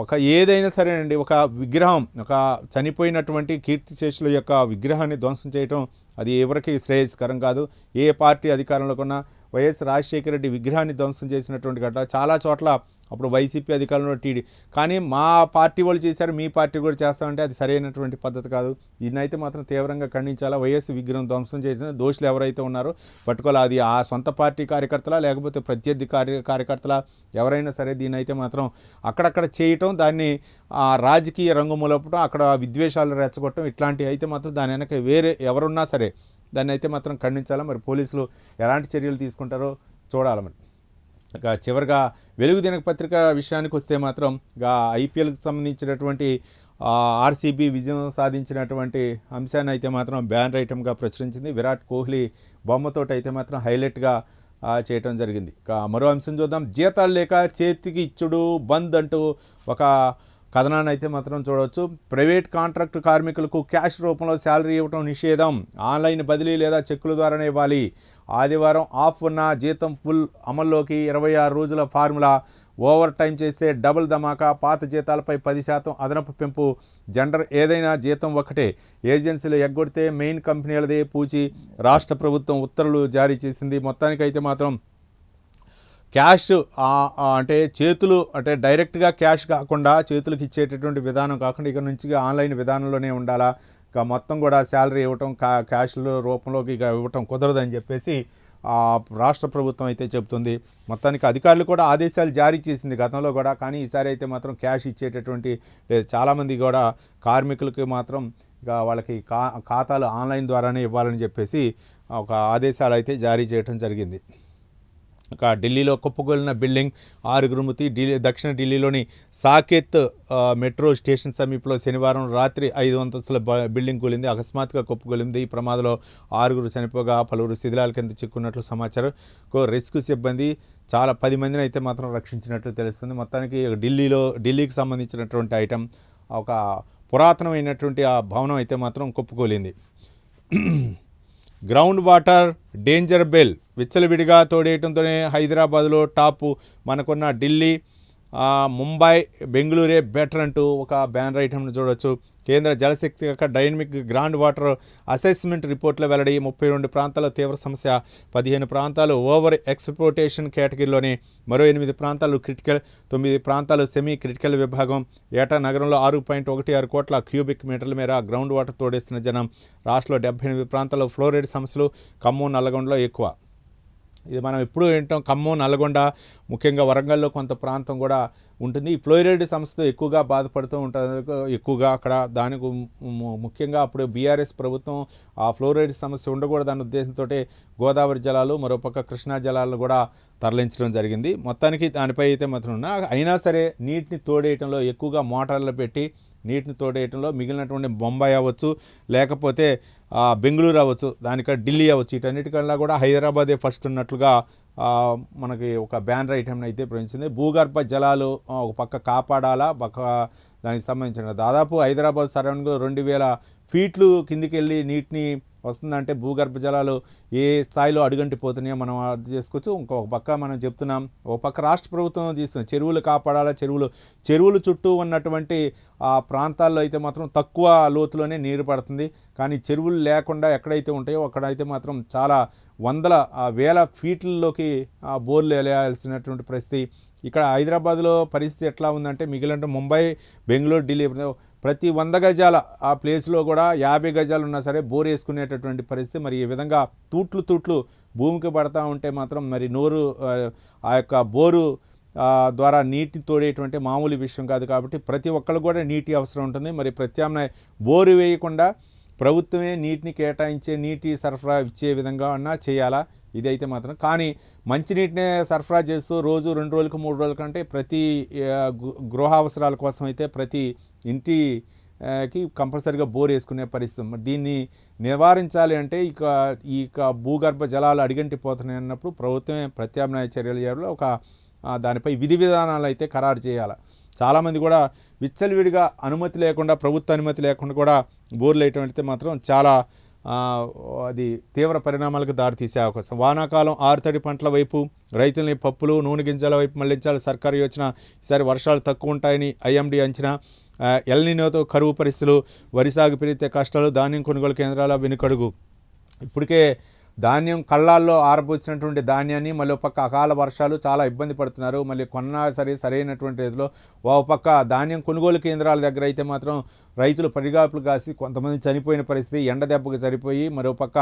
ఒక ఏదైనా సరేనండి, ఒక విగ్రహం, ఒక చనిపోయినటువంటి కీర్తిశేషుల యొక్క విగ్రహాన్ని ధ్వంసం చేయటం అది ఎవరికి శ్రేయస్కరం కాదు. ఏ పార్టీ అధికారంలో కొన్నా వైఎస్ రాజశేఖర రెడ్డి విగ్రహాన్ని ధ్వంసం చేసినటువంటి ఘటన చాలా చోట్ల అప్పుడు వైసీపీ అధికారంలో టీడీ, కానీ మా పార్టీ వాళ్ళు చేశారు మీ పార్టీ కూడా చేస్తామంటే అది సరైనటువంటి పద్ధతి కాదు. దీన్నైతే మాత్రం తీవ్రంగా ఖండించాలా. వైఎస్ విగ్రహం ధ్వంసం చేసిన దోషులు ఎవరైతే ఉన్నారో పట్టుకోవాలి, అది ఆ సొంత పార్టీ కార్యకర్తలా లేకపోతే ప్రత్యర్థి కార్యకర్తలా ఎవరైనా సరే దీన్నైతే మాత్రం అక్కడక్కడ చేయటం, దాన్ని రాజకీయ రంగు మొలపటం, అక్కడ విద్వేషాలు రెచ్చగొట్టడం, ఇట్లాంటివి అయితే మాత్రం దాని వెనక వేరే ఎవరున్నా సరే దాన్ని అయితే మాత్రం ఖండించాలా. మరి పోలీసులు ఎలాంటి చర్యలు తీసుకుంటారో చూడాలి. మరి ఇక చివరిగా వెలుగు దినపత్రిక విషయానికి వస్తే మాత్రం ఐపీఎల్కి సంబంధించినటువంటి ఆర్సీబీ విజయం సాధించినటువంటి అంశాన్ని అయితే మాత్రం బ్యానర్ ఐటమ్గా ప్రచురించింది. విరాట్ కోహ్లీ బొమ్మతోటి అయితే మాత్రం హైలైట్గా చేయటం జరిగింది. ఇక మరో అంశం చూద్దాం, జీతాలు లేక చేతికి ఇచ్చుడు బంద్ అంటూ ఒక కథనాన్ని అయితే మాత్రం చూడవచ్చు. ప్రైవేట్ కాంట్రాక్టు కార్మికులకు క్యాష్ రూపంలో శాలరీ ఇవ్వడం నిషేధం, ఆన్లైన్ బదిలీ లేదా చెక్కుల ద్వారానే ఇవ్వాలి, ఆదివారం ఆఫ్ ఉన్న జీతం ఫుల్ అమల్లోకి, 26 రోజుల ఫార్ములా, ఓవర్ టైం చేస్తే డబుల్ ధమాకా, పాత జీతాలపై 10% అదనపు పెంపు, జెండర్ ఏదైనా జీతం ఒక్కటే, ఏజెన్సీలు ఎగ్గొడితే మెయిన్ కంపెనీలదే పూచి, రాష్ట్ర ప్రభుత్వం ఉత్తర్వులు జారీ చేసింది. మొత్తానికైతే మాత్రం క్యాష్ అంటే చేతులు అంటే డైరెక్ట్గా క్యాష్ కాకుండా చేతులకు ఇచ్చేటటువంటి విధానం కాకుండా ఇక నుంచి ఆన్లైన్ విధానంలోనే ఉండాలా, ఇక మొత్తం కూడా శాలరీ ఇవ్వటం క్యాష్ల రూపంలోకి ఇక ఇవ్వటం కుదరదని చెప్పేసి రాష్ట్ర ప్రభుత్వం అయితే చెబుతుంది. మొత్తానికి అధికారులు కూడా ఆదేశాలు జారీ చేసింది గతంలో కూడా, కానీ ఈసారి అయితే మాత్రం క్యాష్ ఇచ్చేటటువంటి లేదు. చాలామంది కూడా కార్మికులకి మాత్రం ఇక వాళ్ళకి ఖాతాలు ఆన్లైన్ ద్వారానే ఇవ్వాలని చెప్పేసి ఒక ఆదేశాలు అయితే జారీ చేయడం జరిగింది. ఇక ఢిల్లీలో కుప్పకూలిన బిల్డింగ్, 6గురు మృతి, దక్షిణ ఢిల్లీలోని సాకేత్ మెట్రో స్టేషన్ సమీపంలో శనివారం రాత్రి 5 అంతస్తుల బిల్డింగ్ కూలింది, అకస్మాత్తుగా కుప్పకూలింది. ఈ ప్రమాదంలో 6గురు చనిపోగా పలువురు శిథిలాల కింద చిక్కున్నట్లు సమాచారం. రెస్క్యూ సిబ్బంది 10 మందిని అయితే మాత్రం రక్షించినట్లు తెలుస్తుంది. మొత్తానికి ఢిల్లీకి సంబంధించినటువంటి ఐటమ్, ఒక పురాతనమైనటువంటి ఆ భవనం అయితే మాత్రం కుప్పకూలింది. గ్రౌండ్ వాటర్ డేంజర్ బెల్ విచ్చలవిడిగా తోడేయడంతోనే హైదరాబాద్లో టాపు మనకున్న ఢిల్లీ, ముంబై, బెంగళూరే బెటర్ అంటూ ఒక బ్యానర్ ఐటమ్ను చూడవచ్చు. కేంద్ర జలశక్తి యొక్క డైనమిక్ గ్రౌండ్ వాటర్ అసెస్మెంట్ రిపోర్ట్లో వెల్లడి 32 ప్రాంతాల్లో తీవ్ర సమస్య, 15 ప్రాంతాలు ఓవర్ ఎక్స్ప్లోటేషన్ కేటగిరీలోని, మరో 8 ప్రాంతాలు క్రిటికల్, 9 ప్రాంతాలు సెమీ క్రిటికల్ విభాగం. ఏటా నగరంలో 6.16 కోట్ల క్యూబిక్ మీటర్ల మేర గ్రౌండ్ వాటర్ తోడేస్తున్న జనం. రాష్ట్రంలో 78 ప్రాంతాల్లో ఫ్లోరైడ్ సమస్యలు, ఖమ్మం, నల్లగొండలో ఎక్కువ. ఇది మనం ఎప్పుడు వింటాం. ఖమ్మం, నల్గొండ, ముఖ్యంగా వరంగల్లో కొంత ప్రాంతం కూడా ఉంటుంది. ఈ ఫ్లోరైడ్ సమస్యతో ఎక్కువగా బాధపడుతూ ఉంటుంది. ఎక్కువగా అక్కడ దానికి ముఖ్యంగా అప్పుడు బీఆర్ఎస్ ప్రభుత్వం ఆ ఫ్లోరైడ్ సమస్య ఉండకూడదన్న ఉద్దేశంతో గోదావరి జలాలు, మరోపక్క కృష్ణా జలాలను కూడా తరలించడం జరిగింది. మొత్తానికి దానిపై అయితే మాత్రం అయినా సరే నీటిని తోడేయటంలో ఎక్కువగా మోటార్లు పెట్టి నీటిని తోడేయటంలో మిగిలినటువంటి బొంబాయి అవ్వచ్చు, లేకపోతే బెంగళూరు అవ్వచ్చు, దానిక ఢిల్లీ అవ్వచ్చు, వీటన్నిటికన్నా కూడా హైదరాబాదే ఫస్ట్ ఉన్నట్లుగా మనకి ఒక బ్యానర్ ఐటెంని అయితే ప్రవేశించింది. భూగర్భ జలాలు ఒక పక్క కాపాడాలా, పక్క దానికి సంబంధించిన దాదాపు హైదరాబాద్ సరౌండింగ్లో 2000 ఫీట్లు కిందికి వెళ్ళి నీటిని వస్తుందంటే భూగర్భ జలాలు ఏ స్థాయిలో అడుగంటిపోతున్నాయో మనం అర్థం చేసుకోవచ్చు. ఇంకొక పక్క మనం చెప్తున్నాం, ఒక పక్క రాష్ట్ర ప్రభుత్వం తీసుకున్న చెరువులు కాపాడాలా, చెరువులు చుట్టూ ఉన్నటువంటి ఆ ప్రాంతాల్లో అయితే మాత్రం తక్కువ లోతులోనే నీరు పడుతుంది. కానీ చెరువులు లేకుండా ఎక్కడైతే ఉంటాయో అక్కడైతే మాత్రం చాలా వేల ఫీట్లలోకి బోర్లు వేయాల్సినటువంటి పరిస్థితి. ఇక్కడ హైదరాబాద్లో పరిస్థితి ఎట్లా ఉందంటే మిగిలిన ముంబై, బెంగళూరు, ఢిల్లీ ప్రతి 100 గజాల ఆ ప్లేస్లో కూడా 50 గజాలు ఉన్నా సరే బోర్ వేసుకునేటటువంటి పరిస్థితి. మరి ఈ విధంగా తూట్లు భూమికి పడతా ఉంటే మాత్రం మరి నోరు ఆ యొక్క బోరు ద్వారా నీటి తోడేటువంటి మామూలు విషయం కాదు. కాబట్టి ప్రతి ఒక్కరు కూడా నీటి అవసరం ఉంటుంది. మరి ప్రత్యామ్నాయ బోరు వేయకుండా ప్రభుత్వమే నీటిని కేటాయించే నీటి సరఫరా ఇచ్చే విధంగా అన్నా చేయాలా, ఇదైతే మాత్రం. కానీ మంచినీటినే సరఫరా చేస్తూ రోజు 2 రోజులకు 3 రోజుల కంటే ప్రతి గృహ అవసరాల కోసం అయితే ప్రతి ఇంటికి కంపల్సరీగా బోర్ వేసుకునే పరిస్థితి. మరి దీన్ని నివారించాలి అంటే ఇక భూగర్భ జలాలు అడిగంటిపోతున్నాయి అన్నప్పుడు ప్రభుత్వమే ప్రత్యామ్నాయ చర్యలు చేయాలి. దానిపై విధి విధానాలు అయితే ఖరారు చేయాలి. చాలామంది కూడా విచ్చలవిడిగా అనుమతి లేకుండా, ప్రభుత్వ అనుమతి లేకుండా కూడా బోర్లు వేయటం మాత్రం చాలా అది తీవ్ర పరిణామాలకు దారితీసే అవకాశం. వానాకాలం ఆరుతడి పంటల వైపు రైతుల్ని పప్పులు, నూనె గింజల వైపు మళ్లించాలి సర్కారు యోచన. ఈసారి వర్షాలు తక్కువ ఉంటాయని ఐఎండీ అంచనా. ఎల్నినోతో కరువు పరిస్థితులు, వరి సాగు పెరిగితే కష్టాలు, ధాన్యం కొనుగోలు కేంద్రాల వెనుకడుగు. ఇప్పటికే ధాన్యం కళ్ళాల్లో ఆరబోసినటువంటి ధాన్యాన్ని మళ్ళీ పక్క అకాల వర్షాలు చాలా ఇబ్బంది పడుతున్నారు. మళ్ళీ కొన్నా సరైనటువంటి రీతిలో ఓ పక్క ధాన్యం కొనుగోలు కేంద్రాల దగ్గర అయితే మాత్రం రైతులు పరిగాపులు కాసి కొంతమంది చనిపోయిన పరిస్థితి, ఎండ దెబ్బకు సరిపోయి మరోపక్క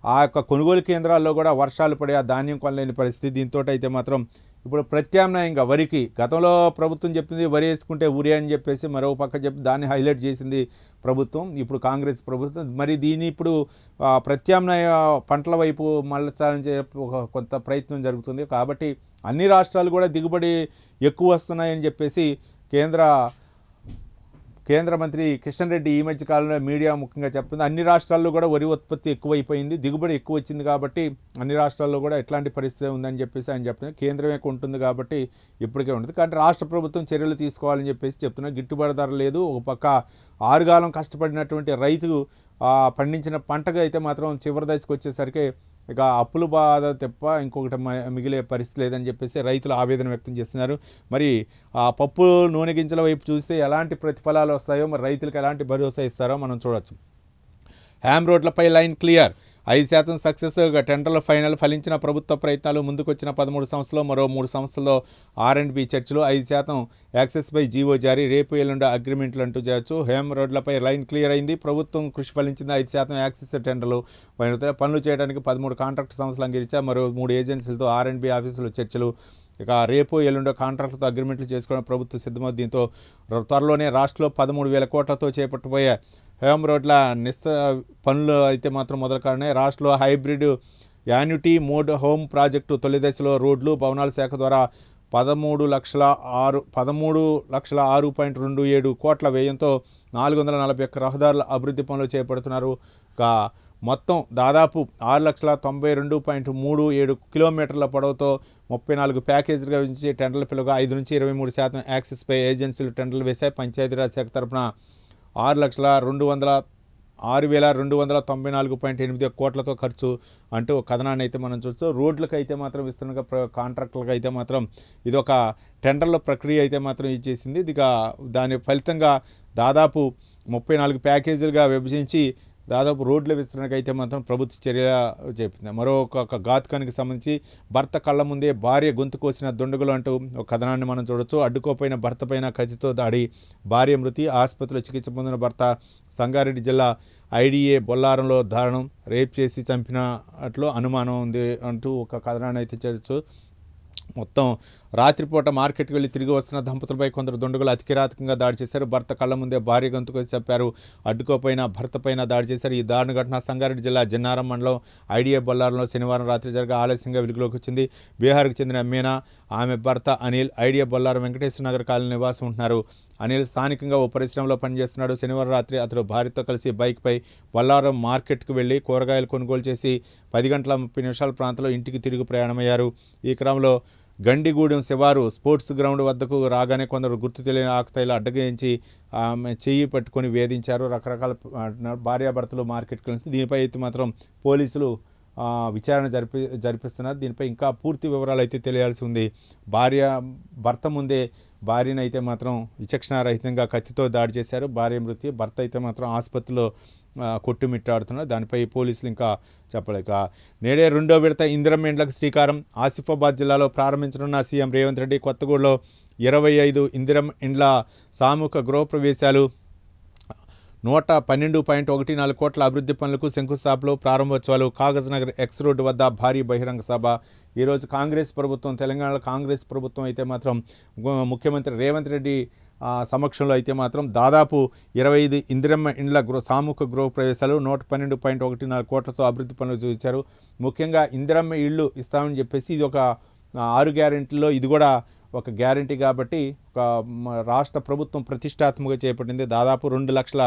ఆ యొక్క కొనుగోలు కేంద్రాల్లో కూడా వర్షాలు పడి ఆ ధాన్యం కొనలేని పరిస్థితి. దీంతో అయితే మాత్రం ఇప్పుడు ప్రత్యామ్నాయంగా వరికి గతంలో ప్రభుత్వం చెప్పింది వరి వేసుకుంటే ఉరి అని చెప్పేసి మరో పక్క దాన్ని హైలైట్ చేసింది ప్రభుత్వం, ఇప్పుడు కాంగ్రెస్ ప్రభుత్వం. మరి దీన్ని ఇప్పుడు ప్రత్యామ్నాయ పంటల వైపు మళ్ళచాలని చెప్పి కొంత ప్రయత్నం జరుగుతుంది. కాబట్టి అన్ని రాష్ట్రాలు కూడా దిగుబడి ఎక్కువ వస్తున్నాయని చెప్పేసి కేంద్ర మంత్రి కిషన్ రెడ్డి ఈ మధ్య కాలంలో మీడియా ముఖ్యంగా చెప్తుంది. అన్ని రాష్ట్రాల్లో కూడా వరి ఉత్పత్తి ఎక్కువైపోయింది, దిగుబడి ఎక్కువ వచ్చింది. కాబట్టి అన్ని రాష్ట్రాల్లో కూడా ఎట్లాంటి పరిస్థితి ఉందని చెప్పేసి ఆయన చెప్తున్నారు. కేంద్రమే ఉంటుంది కాబట్టి ఇప్పటికే ఉంటుంది. కానీ రాష్ట్ర ప్రభుత్వం చర్యలు తీసుకోవాలని చెప్పేసి చెప్తున్నారు. గిట్టుబాటు ధర లేదు. ఒక పక్క ఆరుగాలం కష్టపడినటువంటి రైతు పండించిన పంటగా అయితే మాత్రం చివరి దశకు వచ్చేసరికి ఇక అప్పులు బాధ తప్ప ఇంకొకటి మిగిలే పరిస్థితి లేదని చెప్పేసి రైతులు ఆవేదన వ్యక్తం చేస్తున్నారు. మరి ఆ పప్పు, నూనె గింజల వైపు చూస్తే ఎలాంటి ప్రతిఫలాలు వస్తాయో, మరి రైతులకు ఎలాంటి భరోసా ఇస్తారో మనం చూడవచ్చు. హ్యామ్ రోడ్లపై లైన్ క్లియర్, 5% సక్సెస్. టెండర్ల ఫైనల్ ఫలించిన ప్రభుత్వ ప్రయత్నాలు. ముందుకొచ్చిన 13 సంస్థల్లో మరో 3 సంస్థల్లో R&B చర్చలు. 5% యాక్సెస్పై జీవో జారీ, రేపు ఎల్లుండి అగ్రిమెంట్లు అంటూ చేయొచ్చు. హ్యామ్ రోడ్లపై లైన్ క్లియర్ అయింది, ప్రభుత్వం కృషి ఫలించింది. 5% యాక్సెస్ టెండర్లు పనులు చేయడానికి 13 కాంట్రాక్ట్ సంస్థలు అంగీకరించారు. మరో 3 ఏజెన్సీలతో R&B ఆఫీసులు చర్చలు. ఇక రేపు ఎల్లుండో కాంట్రాక్టులతో అగ్రిమెంట్లు చేసుకోవడం ప్రభుత్వం సిద్ధమవుతుంది. దీంతో త్వరలోనే రాష్ట్రంలో 13,000 కోట్లతో చేపట్టబోయే హ్యామ్ రోడ్ల పనులు అయితే మాత్రం మొదలు కానున్నాయి. రాష్ట్రంలో hybrid annuity mode home project తొలి దశలో రోడ్లు, భవనాల శాఖ ద్వారా 13,06,27 కోట్ల వ్యయంతో 441 రహదారుల అభివృద్ధి పనులు చేపడుతున్నారు. మొత్తం దాదాపు 6,92.37 కిలోమీటర్ల పొడవుతో 34 ప్యాకేజీలుగా విధించి టెండర్ల పిలువగా 5-23% యాక్సెస్పై ఏజెన్సీలు టెండర్లు వేశాయి. పంచాయతీరాజ్ శాఖ తరఫున 6,02,6 6,294.8 కోట్లతో ఖర్చు అంటూ కథనాన్ని అయితే మనం చూస్తూ రోడ్లకు అయితే మాత్రం విస్తరణగా కాంట్రాక్టులకు అయితే మాత్రం ఇదొక టెండర్ల ప్రక్రియ అయితే మాత్రం ఇచ్చేసింది. దాని ఫలితంగా దాదాపు 34 ప్యాకేజీలుగా విభజించి దాదాపు రోడ్ల విస్తరణకు అయితే మాత్రం ప్రభుత్వ చర్య చెప్పింది. మరొక ఘాతుకానికి సంబంధించి భర్త కళ్ళ ముందే భార్య గొంతు కోసిన దుండగులు అంటూ ఒక కథనాన్ని మనం చూడొచ్చు. అడ్డుకోపోయిన భర్త పైన కత్తితో దాడి, భార్య మృతి, ఆసుపత్రిలో చికిత్స పొందిన భర్త, సంగారెడ్డి జిల్లా ఐడిఏ బొల్లారంలో దారుణం, రేప్ చేసి చంపినట్లు అనుమానం ఉంది అంటూ ఒక కథనాన్ని అయితే చేయొచ్చు. మొత్తం రాత్రిపూట మార్కెట్కి వెళ్ళి తిరిగి వస్తున్న దంపతులపై కొందరు దుండగులు అతి కిరాతకంగా దాడి చేశారు. భర్త కళ్ళ ముందే భార్య గొంతుకు చెప్పారు. అడ్డుకోపోయిన భర్త పైన దాడి చేశారు. ఈ దారుణ ఘటన సంగారెడ్డి జిల్లా జన్నారం మండలం ఐడిఏ బొల్లారంలో శనివారం రాత్రి జరగా ఆలస్యంగా వెలుగులోకి వచ్చింది. బీహార్కు చెందిన మీనా, ఆమె భర్త అనిల్ ఐడిఏ బొల్లారం వెంకటేశ్వర నగర్ కాలనీ నివాసం ఉంటున్నారు. అనిల్ స్థానికంగా ఓ పరిశ్రమలో పనిచేస్తున్నాడు. శనివారం రాత్రి అతడు భార్యతో కలిసి బైక్పై బొల్లారం మార్కెట్కు వెళ్లి కూరగాయలు కొనుగోలు చేసి 10:30 ప్రాంతంలో ఇంటికి తిరిగి ప్రయాణమయ్యారు. ఈ క్రమంలో గండిగూడెం శివారు స్పోర్ట్స్ గ్రౌండ్ వద్దకు రాగానే కొందరు గుర్తు తెలియని ఆకతాయిలు అడ్డగించి ఆమె చెయ్యి పట్టుకొని వేధించారు. రకరకాల భార్యాభర్తలు మార్కెట్కి వెళ్తే దీనిపై అయితే మాత్రం పోలీసులు విచారణ జరిపిస్తున్నారు. దీనిపై ఇంకా పూర్తి వివరాలు అయితే తెలియాల్సి ఉంది. భర్త ముందే భార్యను అయితే మాత్రం విచక్షణారహితంగా కత్తితో దాడి చేశారు. భార్య మృతి, భర్త అయితే మాత్రం ఆసుపత్రిలో కొట్టుమిట్టాడుతున్నారు. దానిపై పోలీసులు ఇంకా చెప్పలేక నేడే 2వ విడత ఇందిరమ్మ ఇండ్లకు శ్రీకారం. ఆసిఫాబాద్ జిల్లాలో ప్రారంభించనున్న సీఎం రేవంత్ రెడ్డి కొత్తగూడలో 25 ఇందిరమ్మ ఇండ్ల సామూహిక గృహప్రవేశాలు, 112.14 కోట్ల అభివృద్ధి పనులకు శంకుస్థాపనలు, ప్రారంభోత్సవాలు. కాగజ్ నగర్ ఎక్స్ రోడ్డు వద్ద భారీ బహిరంగ సభ. ఈరోజు తెలంగాణలో కాంగ్రెస్ ప్రభుత్వం అయితే మాత్రం ముఖ్యమంత్రి రేవంత్ రెడ్డి సమక్షంలో అయితే మాత్రం దాదాపు 25 ఇందిరమ్మ ఇండ్ల సామూహిక గృహ ప్రవేశాలు, 112.14 కోట్లతో అభివృద్ధి పనులు చూపించారు. ముఖ్యంగా ఇందిరమ్మ ఇళ్ళు ఇస్తామని చెప్పేసి ఇది ఒక 6 గ్యారెంటీల్లో ఇది కూడా ఒక గ్యారెంటీ కాబట్టి రాష్ట్ర ప్రభుత్వం ప్రతిష్టాత్మకంగా చేపట్టింది. దాదాపు 2 లక్షల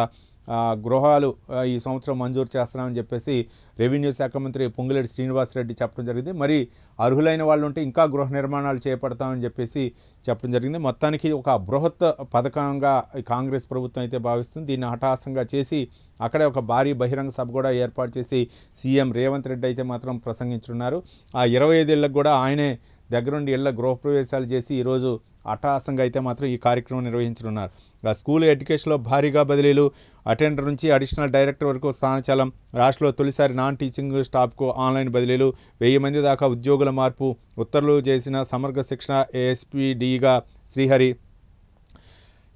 గృహాలు ఈ సంవత్సరం మంజూరు చేస్తున్నామని చెప్పేసి రెవెన్యూ శాఖ మంత్రి పొంగులేటి శ్రీనివాసరెడ్డి చెప్పడం జరిగింది. మరి అర్హులైన వాళ్ళు ఉంటే ఇంకా గృహ నిర్మాణాలు చేపడతామని చెప్పేసి చెప్పడం జరిగింది. మొత్తానికి ఒక బృహత్ పథకంగా కాంగ్రెస్ ప్రభుత్వం అయితే భావిస్తుంది. దీన్ని హఠాత్తుగా చేసి అక్కడే ఒక భారీ బహిరంగ సభ కూడా ఏర్పాటు చేసి సీఎం రేవంత్ రెడ్డి అయితే మాత్రం ప్రసంగించున్నారు. ఆ 25 ఏళ్ళకు కూడా ఆయనే దగ్గరుండి ఇళ్ల గృహప్రవేశాలు చేసి ఈరోజు అట్టహాసంగా అయితే మాత్రం ఈ కార్యక్రమం నిర్వహించనున్నారు. స్కూల్ ఎడ్యుకేషన్లో భారీగా బదిలీలు, అటెండర్ నుంచి అడిషనల్ డైరెక్టర్ వరకు స్థానచలం. రాష్ట్రంలో తొలిసారి నాన్ టీచింగ్ స్టాఫ్కు ఆన్లైన్ బదిలీలు, 1000 మంది దాకా ఉద్యోగుల మార్పు. ఉత్తర్వులు చేసిన సమగ్ర శిక్షణ ఏఎస్పీడీగా శ్రీహరి,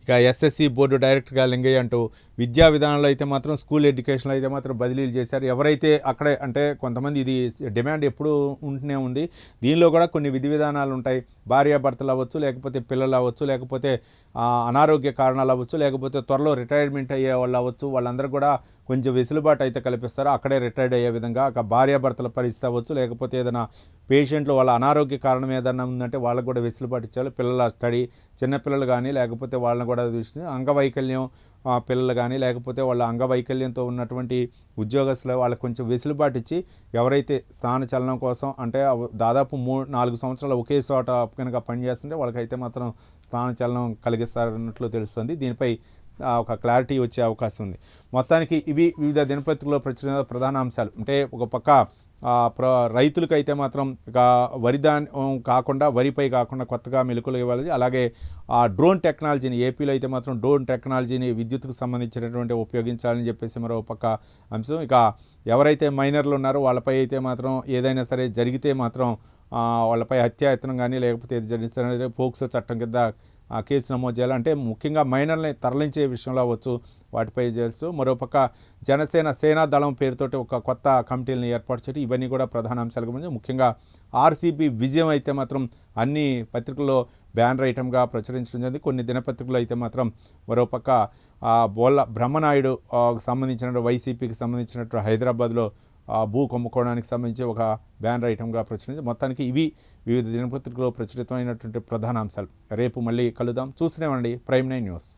ఇక ఎస్ఎస్సి బోర్డు డైరెక్టర్గా లింగయ్య అంటూ విద్యా విధానంలో అయితే మాత్రం స్కూల్ ఎడ్యుకేషన్లో అయితే మాత్రం బదిలీలు చేశారు. ఎవరైతే అక్కడే అంటే కొంతమంది ఇది డిమాండ్ ఎప్పుడూ ఉంటూనే ఉంది. దీనిలో కూడా కొన్ని విధి విధానాలు ఉంటాయి. భార్యాభర్తలు అవ్వచ్చు, లేకపోతే పిల్లలు అవ్వచ్చు, లేకపోతే అనారోగ్య కారణాలు అవ్వచ్చు, లేకపోతే త్వరలో రిటైర్మెంట్ అయ్యే వాళ్ళు అవ్వచ్చు. వాళ్ళందరూ కూడా కొంచెం వెసులుబాటు అయితే కల్పిస్తారు. అక్కడే రిటైర్డ్ అయ్యే విధంగా భార్యాభర్తల పరిస్థితి అవ్వచ్చు, లేకపోతే ఏదైనా పేషెంట్లు వాళ్ళ అనారోగ్య కారణం ఏదైనా ఉందంటే వాళ్ళకు కూడా వెసులుబాటు ఇచ్చారు. పిల్లల స్టడీ, చిన్నపిల్లలు కానీ లేకపోతే వాళ్ళని కూడా చూసి అంగవైకల్యం పిల్లలు కానీ లేకపోతే వాళ్ళ అంగవైకల్యంతో ఉన్నటువంటి ఉద్యోగస్తులు వాళ్ళకి కొంచెం వెసులుబాటు ఇచ్చి ఎవరైతే స్థానచలనం కోసం అంటే దాదాపు 3-4 సంవత్సరాలు ఒకే చోట కనుక పనిచేస్తుంటే వాళ్ళకైతే మాత్రం స్థానచలనం కలిగిస్తారన్నట్లు తెలుస్తుంది. దీనిపై ఒక క్లారిటీ వచ్చే అవకాశం ఉంది. మొత్తానికి ఇవి వివిధ దినపత్రికల్లో ప్రచురణ ప్రధాన అంశాలు. అంటే ఒక పక్క రైతులకైతే మాత్రం ఇక వరిపై కాకుండా కొత్తగా మెలకువలు ఇవ్వాలి. అలాగే డ్రోన్ టెక్నాలజీని ఏపీలో అయితే మాత్రం డ్రోన్ టెక్నాలజీని విద్యుత్కు సంబంధించినటువంటి ఉపయోగించాలని చెప్పేసి మరో పక్క అంశం. ఇక ఎవరైతే మైనర్లు ఉన్నారో వాళ్ళపై అయితే మాత్రం ఏదైనా సరే జరిగితే మాత్రం వాళ్ళపై హత్యాయత్నం కానీ లేకపోతే ఏది జరిగితే పోక్సో చట్టం కింద కేసు నమోదు చేయాలి. అంటే ముఖ్యంగా మైనర్ని తరలించే విషయంలో అవ్వచ్చు వాటిపై చేస్తూ మరోపక్క సేనా దళం పేరుతోటి ఒక కొత్త కమిటీలను ఏర్పాటు చేయడం ఇవన్నీ కూడా ప్రధాన అంశాలకు ముందు. ముఖ్యంగా ఆర్సీబీ విజయం అయితే మాత్రం అన్ని పత్రికల్లో బ్యానర్ ఐటమ్గా ప్రచురించడం జరిగింది. కొన్ని దినపత్రికలు అయితే మాత్రం మరోపక్క బోళ్ళ బ్రహ్మనాయుడు సంబంధించిన వైసీపీకి సంబంధించినట్టు హైదరాబాద్లో భూ కుంభకోణానికి సంబంధించి ఒక బ్యానర్ ఐటమ్గా ప్రచురించింది. మొత్తానికి ఇవి వివిధ దినపత్రికల్లో ప్రచురితమైనటువంటి ప్రధాన అంశాలు. రేపు మళ్ళీ కలుద్దాం. చూస్తూనే ఉండండి ప్రైమ్ 9 న్యూస్.